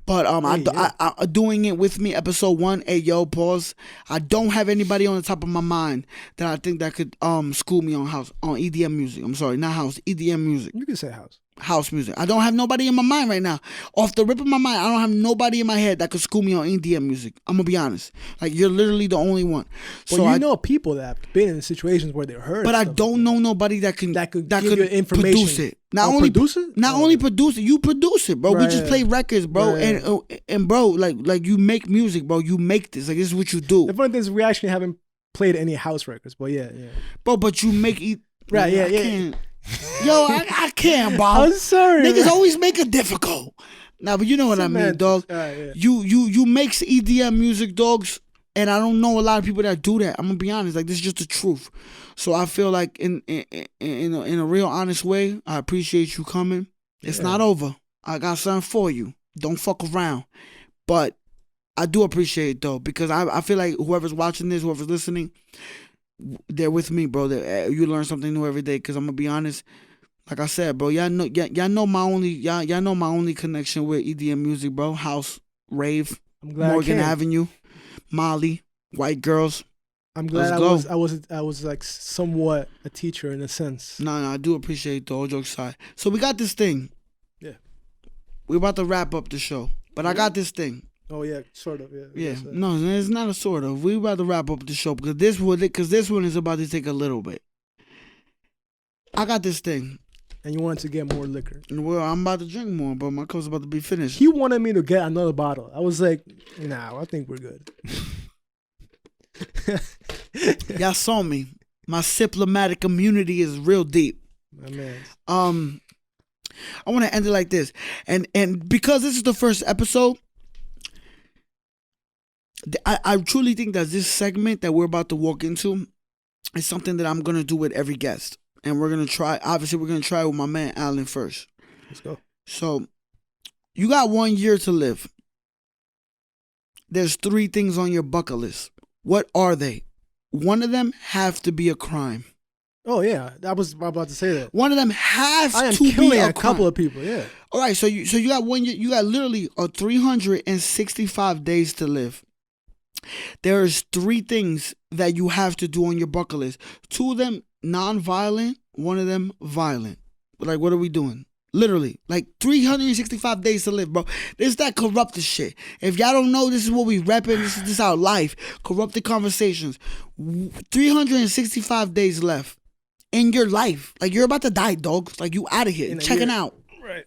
But I doing it with me, episode 1. Hey, yo, pause. I don't have anybody on the top of my mind that I think that could school me on EDM music. I'm sorry, not house, EDM music. You can say house. House music. I don't have nobody in my mind right now. Off the rip of my mind, I don't have nobody in my head that could school me on EDM music. I'm gonna be honest. Like, you're literally the only one. Well, so know people that have been in situations where they're hurt. But I don't know nobody that could give you information. Produce it. Not only produce it, you produce it, bro. Right, we just play records, bro. Right. And bro, like you make music, bro. You make this. Like, this is what you do. The funny thing is we actually haven't played any house records, but yeah. Bro, but you make it. Right, I can't. Yo, I can't, bro. I'm sorry. Niggas always make it difficult. Nah, but you know what I mean, dog. Yeah. You make EDM music, dogs, and I don't know a lot of people that do that. I'm gonna be honest. Like, this is just the truth. So I feel like in a real honest way, I appreciate you coming. It's not over. I got something for you. Don't fuck around. But I do appreciate it though, because I feel like whoever's watching this, whoever's listening, they're with me, bro. You learn something new every day. Cause I'm gonna be honest, like I said, bro. Y'all know my only connection with EDM music, bro. House, rave, Morgan Avenue, Molly, white girls. I'm glad I was like somewhat a teacher in a sense. No, I do appreciate the all jokes aside. So we got this thing. Yeah. we're about to wrap up the show. But I got this thing. Oh yeah, sort of. Yeah. Yeah, no, it's not a sort of. We about to wrap up the show because this one is about to take a little bit. I got this thing. And you wanted to get more liquor. Well, I'm about to drink more, but my cup's about to be finished. He wanted me to get another bottle. I was like, nah, I think we're good. Y'all saw me. My diplomatic immunity is real deep. My man. I want to end it like this, and because this is the first episode, I truly think that this segment that we're about to walk into is something that I'm gonna do with every guest, and we're gonna try. Obviously, we're gonna try with my man Alan first. Let's go. So, you got 1 year to live. There's 3 things on your bucket list. What are they? One of them have to be a crime. Oh yeah, I was about to say that. One of them has I am to be killing a a couple of people. Yeah. All right, so you got 1 year. You got literally 365 days to live. There's 3 things that you have to do on your bucket list. 2 of them non-violent. 1 of them violent. Like, what are we doing? Literally, like 365 days to live, bro. This is that corrupted shit. If y'all don't know, this is what we repping. This is our life. Corrupted conversations. 365 days left in your life. Like, you're about to die, dog. Like, you out of here. Checking out. Right.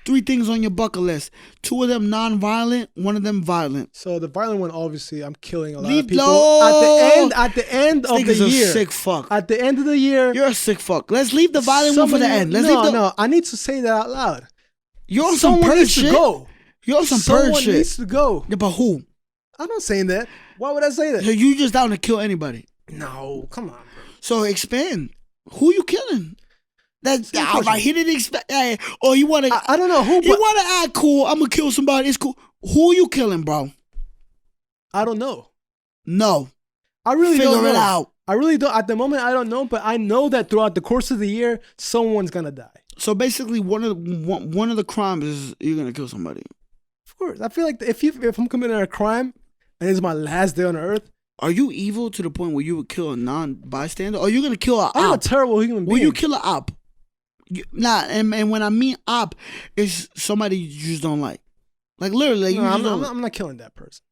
3 things on your bucket list. 2 of them non-violent. 1 of them violent. So the violent one, obviously, I'm killing a lot Leave of people. low. At the end of the Nigga's year. a sick fuck. At the end of the year. You're a sick fuck. Let's leave the violent one for the end. No, I need to say that out loud. You're on some Someone purge needs shit. to go. You're on some purge Someone shit. needs to go. Yeah, but who? I'm not saying that. Why would I say that? So you just down to kill anybody? No, come on, bro. So expand. Who you killing? That's all right. He didn't expect. Or he want to. I don't know who. He want to act cool. I'm gonna kill somebody. It's cool. Who you killing, bro? I don't know. No. I really don't know. Figure it out. I really don't. At the moment, I don't know. But I know that throughout the course of the year, someone's gonna die. So basically, one of the crimes is you're gonna kill somebody. Of course, I feel like if I'm committing a crime and it's my last day on earth, are you evil to the point where you would kill a non-bystander? Or are you gonna kill a op? I'm a terrible human being. Will you kill a op? And when I mean op, it's somebody you just don't like. Like literally, I'm not killing that person.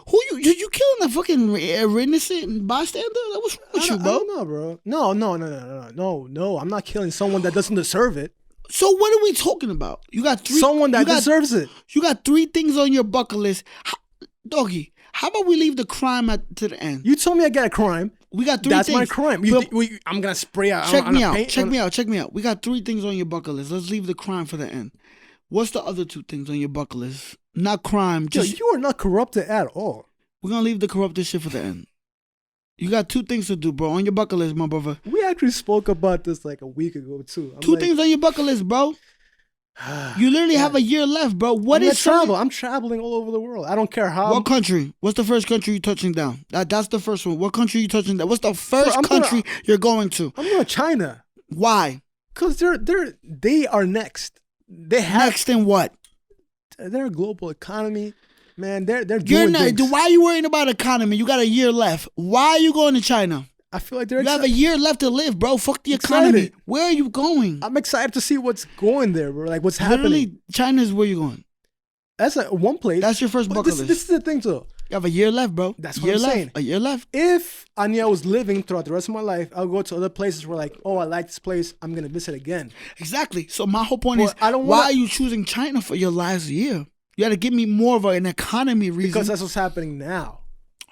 Who you killing a fucking innocent bystander? What's wrong with you, bro? I don't know, bro. No. I'm not killing someone that doesn't deserve it. So what are we talking about? You got 3. Someone that deserves it. You got 3 things on your bucket list, doggy. How about we leave the crime to the end? You told me I got a crime. We got 3 That's things. my crime. I'm gonna spray out. Check me out. We got 3 things on your bucket list. Let's leave the crime for the end. What's the other 2 things on your bucket list? Not crime. Just you are not corrupted at all. We're gonna leave the corrupted shit for the end. You got 2 things to do, bro, on your bucket list, my brother. We actually spoke about this like a week ago too. 2 things on your bucket list, bro. You literally have a year left, bro. I'm traveling all over the world. I don't care how. What country? What's the first country you touching down? That's the first one. What country you touching down? What's the first country you're going to? I'm going to China. Why? Because they are next. Next in what? They're a global economy. Man, they're doing things. Why are you worrying about economy? You got a year left. Why are you going to China? I feel like you have a year left to live, bro. Fuck the economy. Where are you going? I'm excited to see what's going there, bro. Like what's Literally, happening. China's where you going. That's one place. That's your first bucket list. This is the thing, though. You have a year left, bro. That's what I'm saying. A year left. If Anya was living throughout the rest of my life, I'll go to other places where like, oh, I like this place. I'm going to visit again. Exactly. So my whole point is, why are you choosing China for your last year? You got to give me more of an economy reason. Because that's what's happening now.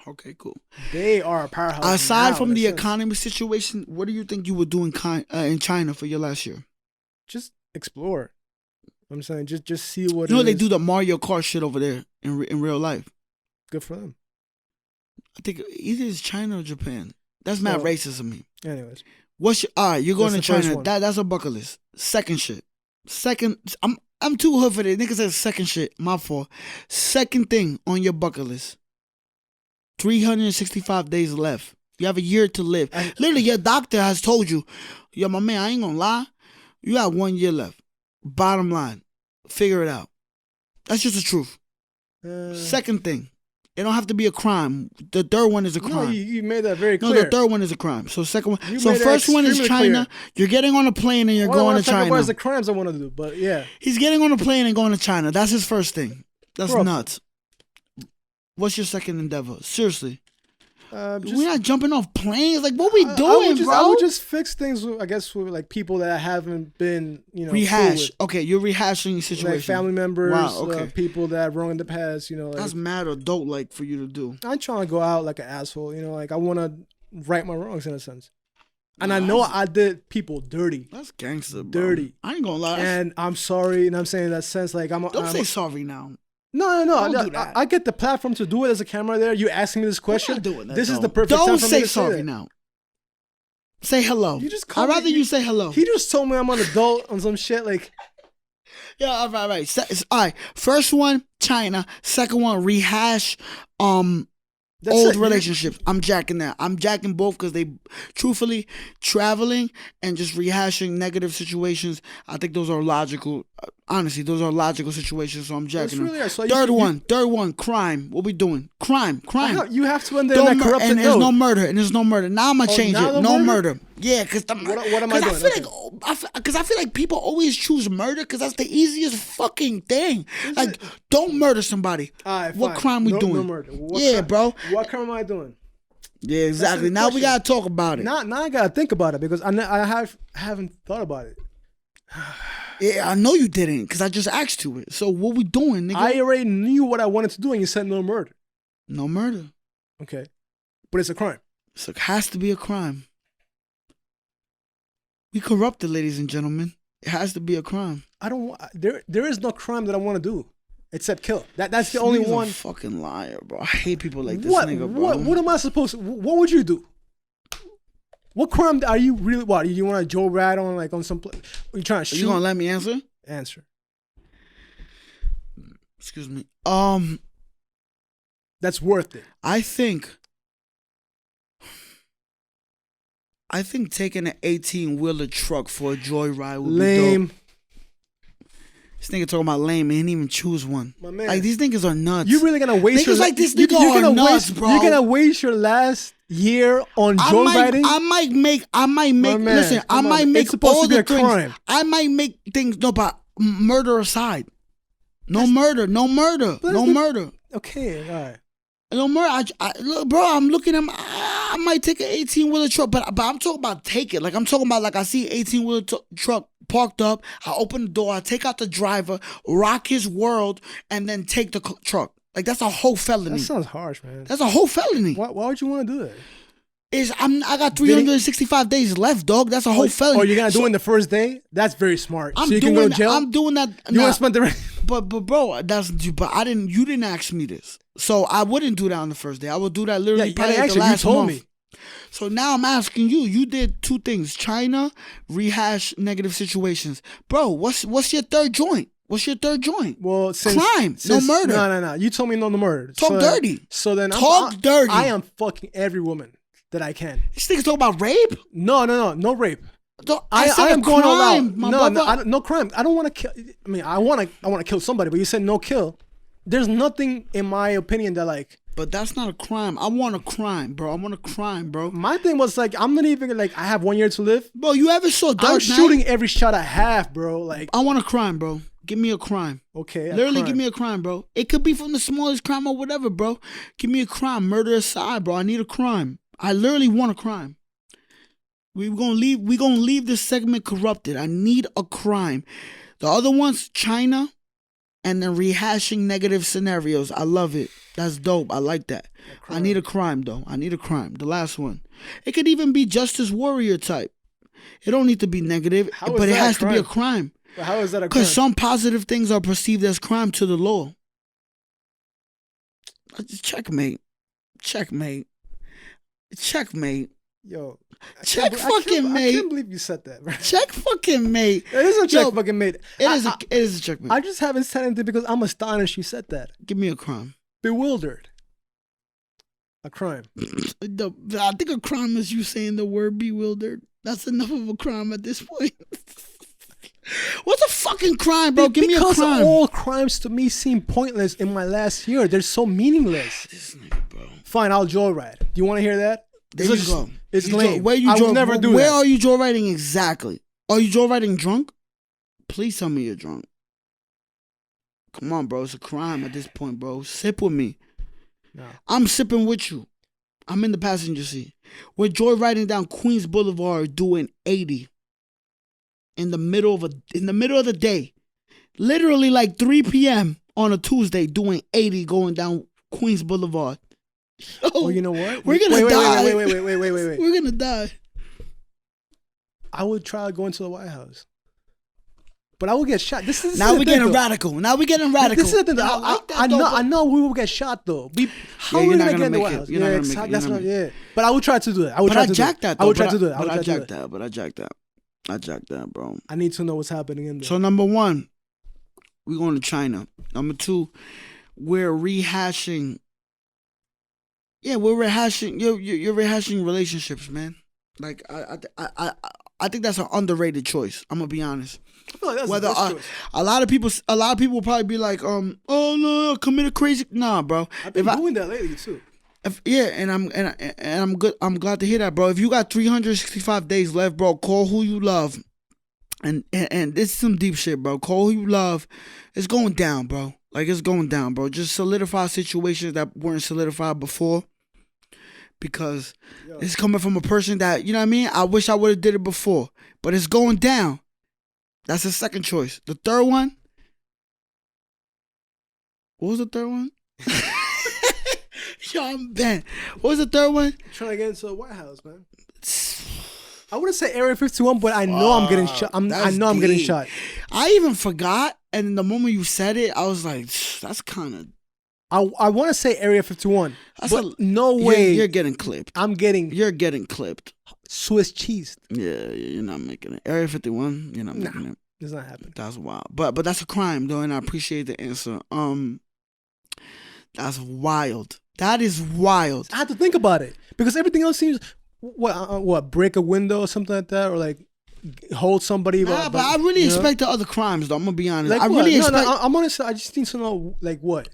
Okay, cool. They are a powerhouse. Aside from the economy situation, what do you think you would do in China for your last year? Just explore. I'm saying just see what. You know they do the Mario Kart shit over there in real life. Good for them. I think either it's China or Japan. That's mad racist of me. Anyways, you're going to China. That's a bucket list. Second shit. I'm too hood for this. Niggas said second shit. My fault. Second thing on your bucket list. 365 days left. You have a year to live. Literally, your doctor has told you, yo, my man, I ain't gonna lie. You got 1 year left. Bottom line, figure it out. That's just the truth. Second thing, It don't have to be a crime. The third one is a crime. No, you made that very No, clear. the third one is a crime. So second one. You So made that first one is extremely China. clear. You're getting on a plane and you're All I going want to to talk about China. is the crimes I want to do. But yeah, He's getting on a plane and going to China. That's his first thing. That's Bro. nuts. What's your second endeavor? Seriously. just, We're not jumping off planes. Like, what we I doing, would just, bro? I would just fix things. I guess with like people that I haven't been, cool Rehash. with. Okay, you're rehashing your situation. Like family members, Wow, okay. people that I've wronged in the past. Like, That's mad adult-like for you to do. I'm trying to go out like an asshole. Like I want to right my wrongs in a sense. And I know I did people dirty. That's gangster, bro. Dirty. I ain't gonna lie. And I'm sorry, and I'm saying in that sense, like Don't say sorry now. No. Don't do that. I get the platform to do it as a camera there. You asking me this question. I'm not doing that, This is though. the perfect time Don't for me say to sorry that. now. Say hello. You just call I'd rather me- you say hello. He just told me I'm an adult on some shit. Like, Yeah, all right. All right. First one, China. Second one, rehash. that's Old it. relationships. I'm jacking that. I'm jacking both because they, truthfully, traveling and just rehashing negative situations. I think those are logical. Honestly, those are logical situations. So I'm That's jacking really them. so Third one, crime. What we doing? Crime. You have to end there in Don't that mur- corrupted and there's no note. murder. And there's no murder. Now I'm gonna change now it. the No murder? murder. Yeah, because What am I doing? Because I feel like people always choose murder because that's the easiest fucking thing. Like, don't murder somebody. All right, What fine. crime we doing? No murder. What Yeah, crime- bro. What crime am I doing? Yeah, exactly. the Now we question. gotta talk about it. Now I gotta think about it because I haven't thought about it. Yeah, I know you didn't because I just asked you it. So what we doing, nigga? I already knew what I wanted to do, and you said no murder. No murder. Okay, but it's a crime. So it has to be a crime. We corrupted, ladies and gentlemen. It has to be a crime. I don't want there is no crime that I want to do except kill. That's the only This nigga's one. a fucking liar, bro. I hate people like this What nigga, bro. what am I supposed to? What would you do? What crime are you really? What you want to Joe Rad on like on some? Are you trying to Are shoot? you gonna let me answer? Answer. Excuse me. That's worth it. I think taking an 18-wheeler truck for a joyride would be Lame. dope. This nigga talking about lame and he didn't even choose one. My man. Like, these niggas are nuts. You really gonna waste Niggas like this nigga you're are gonna nuts, waste, bro. You're gonna waste your last year on joyriding. I might make. My man, Listen, I come on. might make It's supposed all to be the a things. crime. I might make things. No, but murder aside, no murder. Okay, all right. No murder. Look, bro, I'm looking at. I might take an 18-wheeler truck, but I'm talking about take it. Like I'm talking about like I see 18-wheeler truck parked up. I open the door. I take out the driver, rock his world, and then take the truck. Like that's a whole felony. That sounds harsh, man. That's a whole felony. Why would you want to do that? I got 365 days left, dog. That's a whole felony. Oh, you're gonna do it in the first day? That's very smart. I'm so you doing. can go to jail. I'm doing that. You want to spend the rest? But bro, but I didn't. You didn't ask me this, so I wouldn't do that on the first day. I would do that literally probably at the last you told month. me. So now I'm asking you. You did two things: China, rehash negative situations, bro. What's your third joint? What's your third joint? Well, Crime, no murder. No. You told me no murder. Talk dirty. So then Talk dirty. I am fucking every woman that I can. This nigga's talking about rape. No rape. I said am going all crime, out. my No, brother. no crime. I don't want to kill. I mean, I want to kill somebody, but you said no kill. There's nothing in my opinion that like. But that's not a crime. I want a crime, bro. I want a crime, bro. My thing was like, I'm not even like, I have 1 year to live. Bro, you ever saw Dark I'm Knight? shooting every shot I have, bro. Like, I want a crime, bro. Give me a crime. okay, Literally, give me a crime, bro. It could be from the smallest crime or whatever, bro. Give me a crime. Murder aside, bro. I need a crime. I literally want a crime. We gonna leave this segment corrupted. I need a crime. The other ones, China, and then rehashing negative scenarios. I love it. That's dope. I like that. I need a crime though. I need a crime. The last one. It could even be Justice Warrior type. It don't need to be negative, How is but it that a has to be a crime? crime. But how is that a crime? Because some positive things are perceived as crime to the law. Checkmate. Yo, Check fucking I mate. can't believe you said that, bro. Check fucking mate. It is a Yo, check fucking mate. It is a checkmate. I just haven't said anything because I'm astonished you said that. Give me a crime. Bewildered. A crime. I think a crime is you saying the word bewildered. That's enough of a crime at this point. What's a fucking crime, bro? Give me a Because crime. all crimes to me seem pointless in my last year. They're so meaningless. This nigga, bro. Fine, I'll joyride. Do you want to hear that? There you go. It's You lame. where you I would never do Where that. are you joyriding exactly? Are you joyriding drunk? Please tell me you're drunk. Come on, bro. It's a crime at this point, bro. Sip with me. No. I'm sipping with you. I'm in the passenger seat. We're joyriding down Queens Boulevard doing 80 in the middle of the day. Literally like 3 p.m. on a Tuesday doing 80 going down Queens Boulevard. Yo, Oh, you know what? We're gonna die. Wait. We're gonna die. I would try going to the White House. But I would get shot. This is Now the we're thing, getting though. radical. Now we're getting radical. This is the thing. I like that, though, I know we will get shot though. How Yeah, are you're we not gonna gonna get in the make White it. House? You're not Yeah, gonna make it. that's You're not. not Yeah. But I would try to do it. I would But try I to do jacked it. that, I though. would try to do it. But I jacked that. I jacked that, bro. I need to know what's happening in there. So number one, we're going to China. Number two, we're rehashing. Yeah, we're rehashing. You're rehashing relationships, man. Like I think that's an underrated choice. I'm gonna be honest. I feel like that's Whether the best choice. a lot of people will probably be like, oh no, commit a crazy. Nah, bro. I've been doing that lately too. And I'm good. I'm glad to hear that, bro. If you got 365 days left, bro, call who you love. And this is some deep shit, bro. Call who you love. It's going down, bro. Like it's going down, bro. Just solidify situations that weren't solidified before. Because it's coming from a person that, you know what I mean? I wish I would have did it before. But it's going down. That's the second choice. The third one. What was the third one? Yo, I'm bent. What was the third one? Trying to get into the White House, man. I wouldn't say Area 51, but I know I'm getting shot. I know I'm getting deep. shot. I even forgot, and the moment you said it, I was like, that's kind of. I want to say Area 51, That's but no way. You're getting clipped. You're getting clipped. Swiss cheese. Yeah, you're not making it. Area 51, you're not making it. It's not happening. That's wild. But that's a crime, though, and I appreciate the answer. That's wild. That is wild. I have to think about it because everything else seems what break a window or something like that, or like hold somebody. Nah, but I really expect the other crimes, though. I'm gonna be honest. Like I what? really No, expect. I'm honest. I just need to know like what.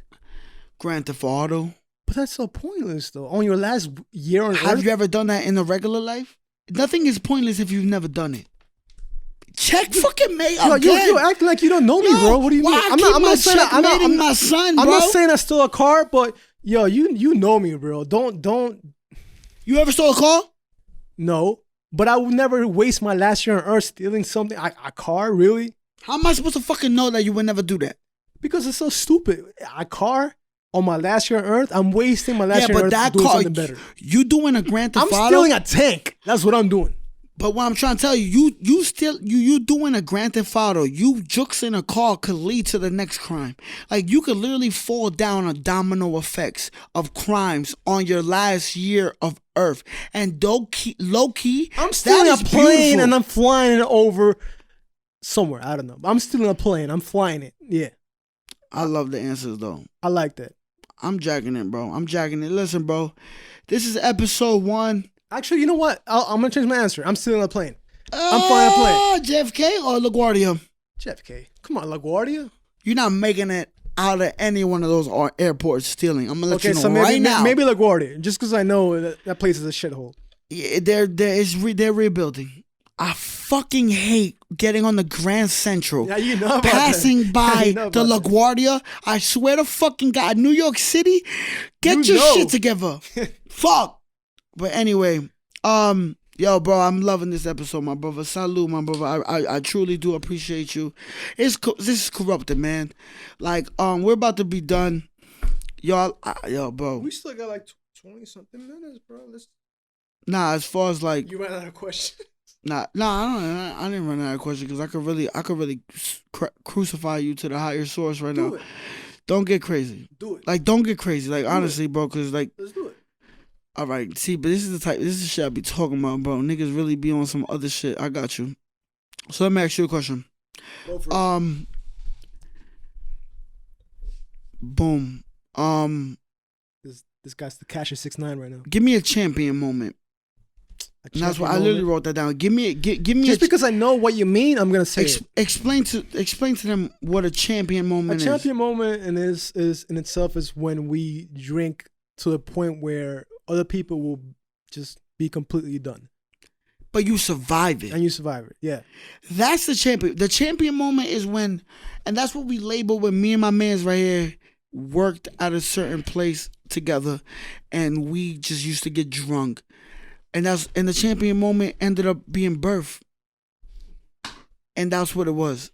Grand Theft Auto. But that's so pointless, though. On your last year on Have Earth, you ever done that in the regular life? Nothing is pointless if you've never done it. Check fucking me again. you acting like you don't know me, bro. What do you mean? I'm not saying I'm my son, bro. I'm not saying I stole a car, but yo, you know me, bro. Don't. You ever stole a car? No, but I would never waste my last year on Earth stealing something. A car, really? How am I supposed to fucking know that you would never do that? Because it's so stupid. A car on my last year on Earth, I'm wasting my last year on Earth to do something better. You doing a Grand Theft Auto? I'm stealing a tank. That's what I'm doing. But what I'm trying to tell you, you doing a Grand Theft Auto, you juxing a car could lead to the next crime. Like you could literally fall down on domino effects of crimes on your last year of Earth. And low key, I'm stealing a plane beautiful. and I'm flying it over somewhere. I don't know. I'm stealing a plane. I'm flying it. Yeah. I love the answers though. I like that. I'm jacking it, bro. I'm jacking it. Listen, bro. This is episode 1. Actually, you know what? I'm going to change my answer. I'm stealing a plane. I'm flying a plane. JFK or LaGuardia? JFK. Come on, LaGuardia. You're not making it out of any one of those airports stealing. I'm going to let you know maybe, now. maybe LaGuardia. Just because I know that place is a shithole. Yeah, they're rebuilding. I fucking hate getting on the Grand Central, Yeah, you know about passing that. by You know the about that. LaGuardia. I swear to fucking God, New York City, get your shit together. Fuck. But anyway, yo, bro, I'm loving this episode, my brother. Salute, my brother. I truly do appreciate you. This is corrupted, man. Like, we're about to be done, y'all. Yo, bro. We still got like 20 something minutes, bro. Nah, as far as like. You ran out of questions. Nah, I didn't run out of question because I could really crucify you to the higher source right now. Do it. Don't get crazy. Do it. Like, don't get crazy. Like, honestly, bro, because like, Let's do it. all right, see, but this is the shit I be talking about, bro. Niggas really be on some other shit. I got you. So let me ask you a question. Go for it. Boom. This guy's the Casher 6'9" right now. Give me a champion moment. A And that's why I literally wrote that down. Give me Just because I know what you mean, I'm gonna say it. Explain to them what a champion moment is. A champion moment is in itself is when we drink to the point where other people will just be completely done. But you survive it. And you survive it, yeah. That's the champion. The champion moment is when, and that's what we label when me and my mans right here worked at a certain place together, and we just used to get drunk. And the champion moment ended up being birth. And that's what it was.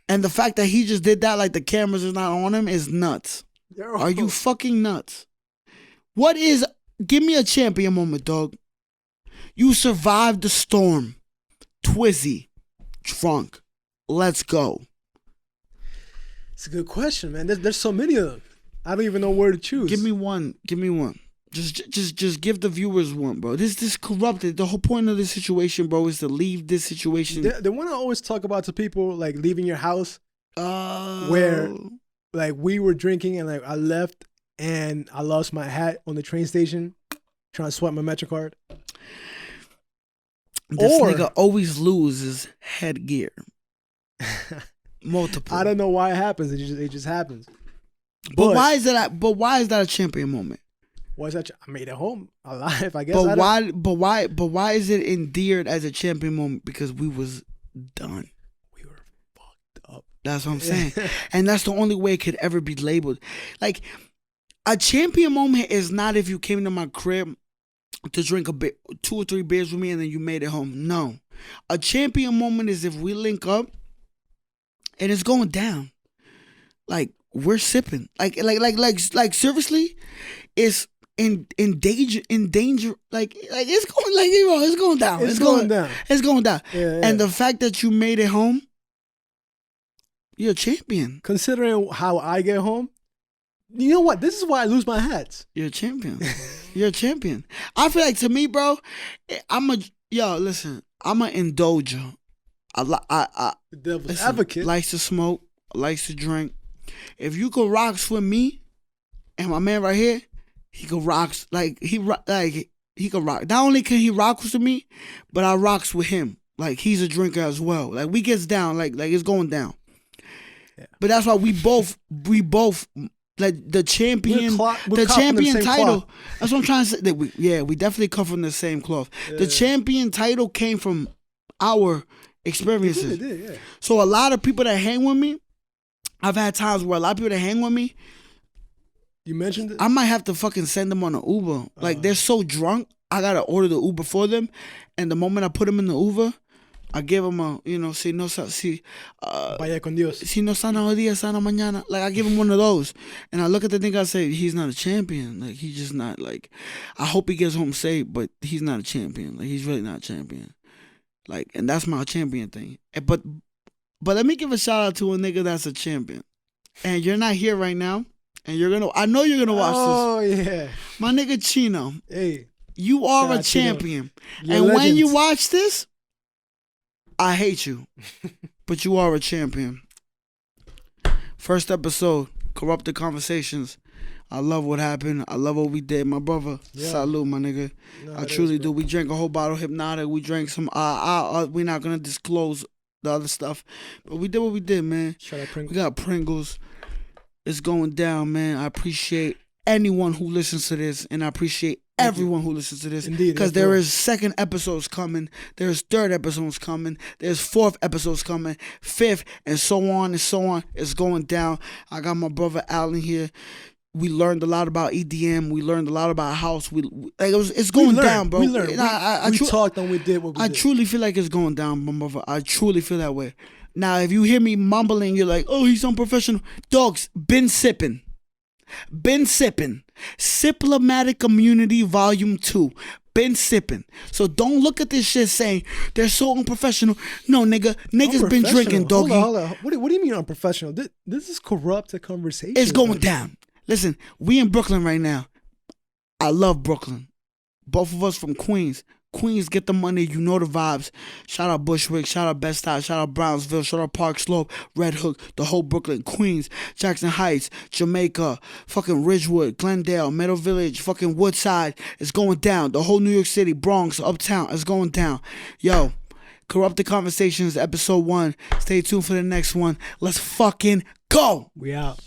And the fact that he just did that like the cameras is not on him is nuts. Are you fucking nuts? Give me a champion moment, dog. You survived the storm. Twizzy. Drunk. Let's go. It's a good question, man. There's so many of them. I don't even know where to choose. Give me one. Just give the viewers one, bro. This corrupted. The whole point of this situation, bro, is to leave this situation. The one I always talk about to people, like leaving your house, where like we were drinking and like I left and I lost my hat on the train station, trying to swipe my MetroCard. This nigga always loses headgear. Multiple. I don't know why it happens. It just happens. But why is that a champion moment? Why is that? I made it home alive, I guess. But why is it endeared as a champion moment? Because we was done. We were fucked up. That's what I'm saying. And that's the only way it could ever be labeled. Like, a champion moment is not if you came to my crib to drink 2 or 3 beers with me and then you made it home. No. A champion moment is if we link up and it's going down. Like, we're sipping. Like seriously, it's in danger. Like it's going down. It's going down. It's going down. Yeah. And the fact that you made it home, you're a champion. Considering how I get home, you know what? This is why I lose my hats. You're a champion. You're a champion. I feel like, to me, bro, I'm an indulger. The devil's advocate. Likes to smoke, likes to drink. If you could rocks with me and my man right here, he could rocks he could rock. Not only can he rock with me, but I rocks with him. Like, he's a drinker as well. Like, we gets down, like it's going down. Yeah. But that's why we both like the champion, the champion title. Cloth. That's what I'm trying to say. That we definitely come from the same cloth. Yeah. The champion title came from our experiences. It did, yeah. So a lot of people that hang with me, I've had times where a lot of people that hang with me, you mentioned it, I might have to fucking send them on an Uber. Like, they're so drunk, I gotta order the Uber for them, and the moment I put them in the Uber, I give them a, vaya con Dios. Si no sana hoy día, sana mañana. Like, I give him one of those, and I look at the nigga, I say, he's not a champion. Like, he's just not, like, I hope he gets home safe, but he's not a champion. Like, he's really not a champion. Like, and that's my champion thing. But let me give a shout out to a nigga that's a champion. And you're not here right now. And I know you're gonna watch this. Oh, yeah. My nigga Chino. Hey. You are a champion. And when you watch this, I hate you. But you are a champion. First episode, Corrupted Conversations. I love what happened. I love what we did, my brother. Yeah. Salute, my nigga. No, I truly do. We drank a whole bottle of Hypnotic. We drank some. We're not gonna disclose the other stuff, but we did what we did, man. Shout out Pringles. We got Pringles. It's going down, man. I appreciate anyone who listens to this, and I appreciate everyone who listens to this. Indeed. Because there is second episodes coming. There's third episodes coming. There's fourth episodes coming. Fifth, and so on and so on. It's going down. I got my brother Alan here. We learned a lot about EDM. We learned a lot about house. It's going down, bro. We learned. We talked and we did what we did. I truly feel like it's going down, my brother. I truly feel that way. Now, if you hear me mumbling, you're like, oh, he's unprofessional. Dogs, been sipping. Siplomatic Community Volume 2. Been sipping. So don't look at this shit saying they're so unprofessional. No, niggas been drinking, doggy. Hold on. What do you mean unprofessional? This is corrupt conversation. It's going down. Listen, we in Brooklyn right now. I love Brooklyn. Both of us from Queens. Queens, get the money, you know the vibes. Shout out Bushwick, shout out Bed-Stuy, shout out Brownsville, shout out Park Slope, Red Hook, the whole Brooklyn, Queens, Jackson Heights, Jamaica, fucking Ridgewood, Glendale, Meadow Village, fucking Woodside. It's going down. The whole New York City, Bronx, Uptown, it's going down. Yo, Corrupted Conversations, episode 1. Stay tuned for the next one. Let's fucking go. We out.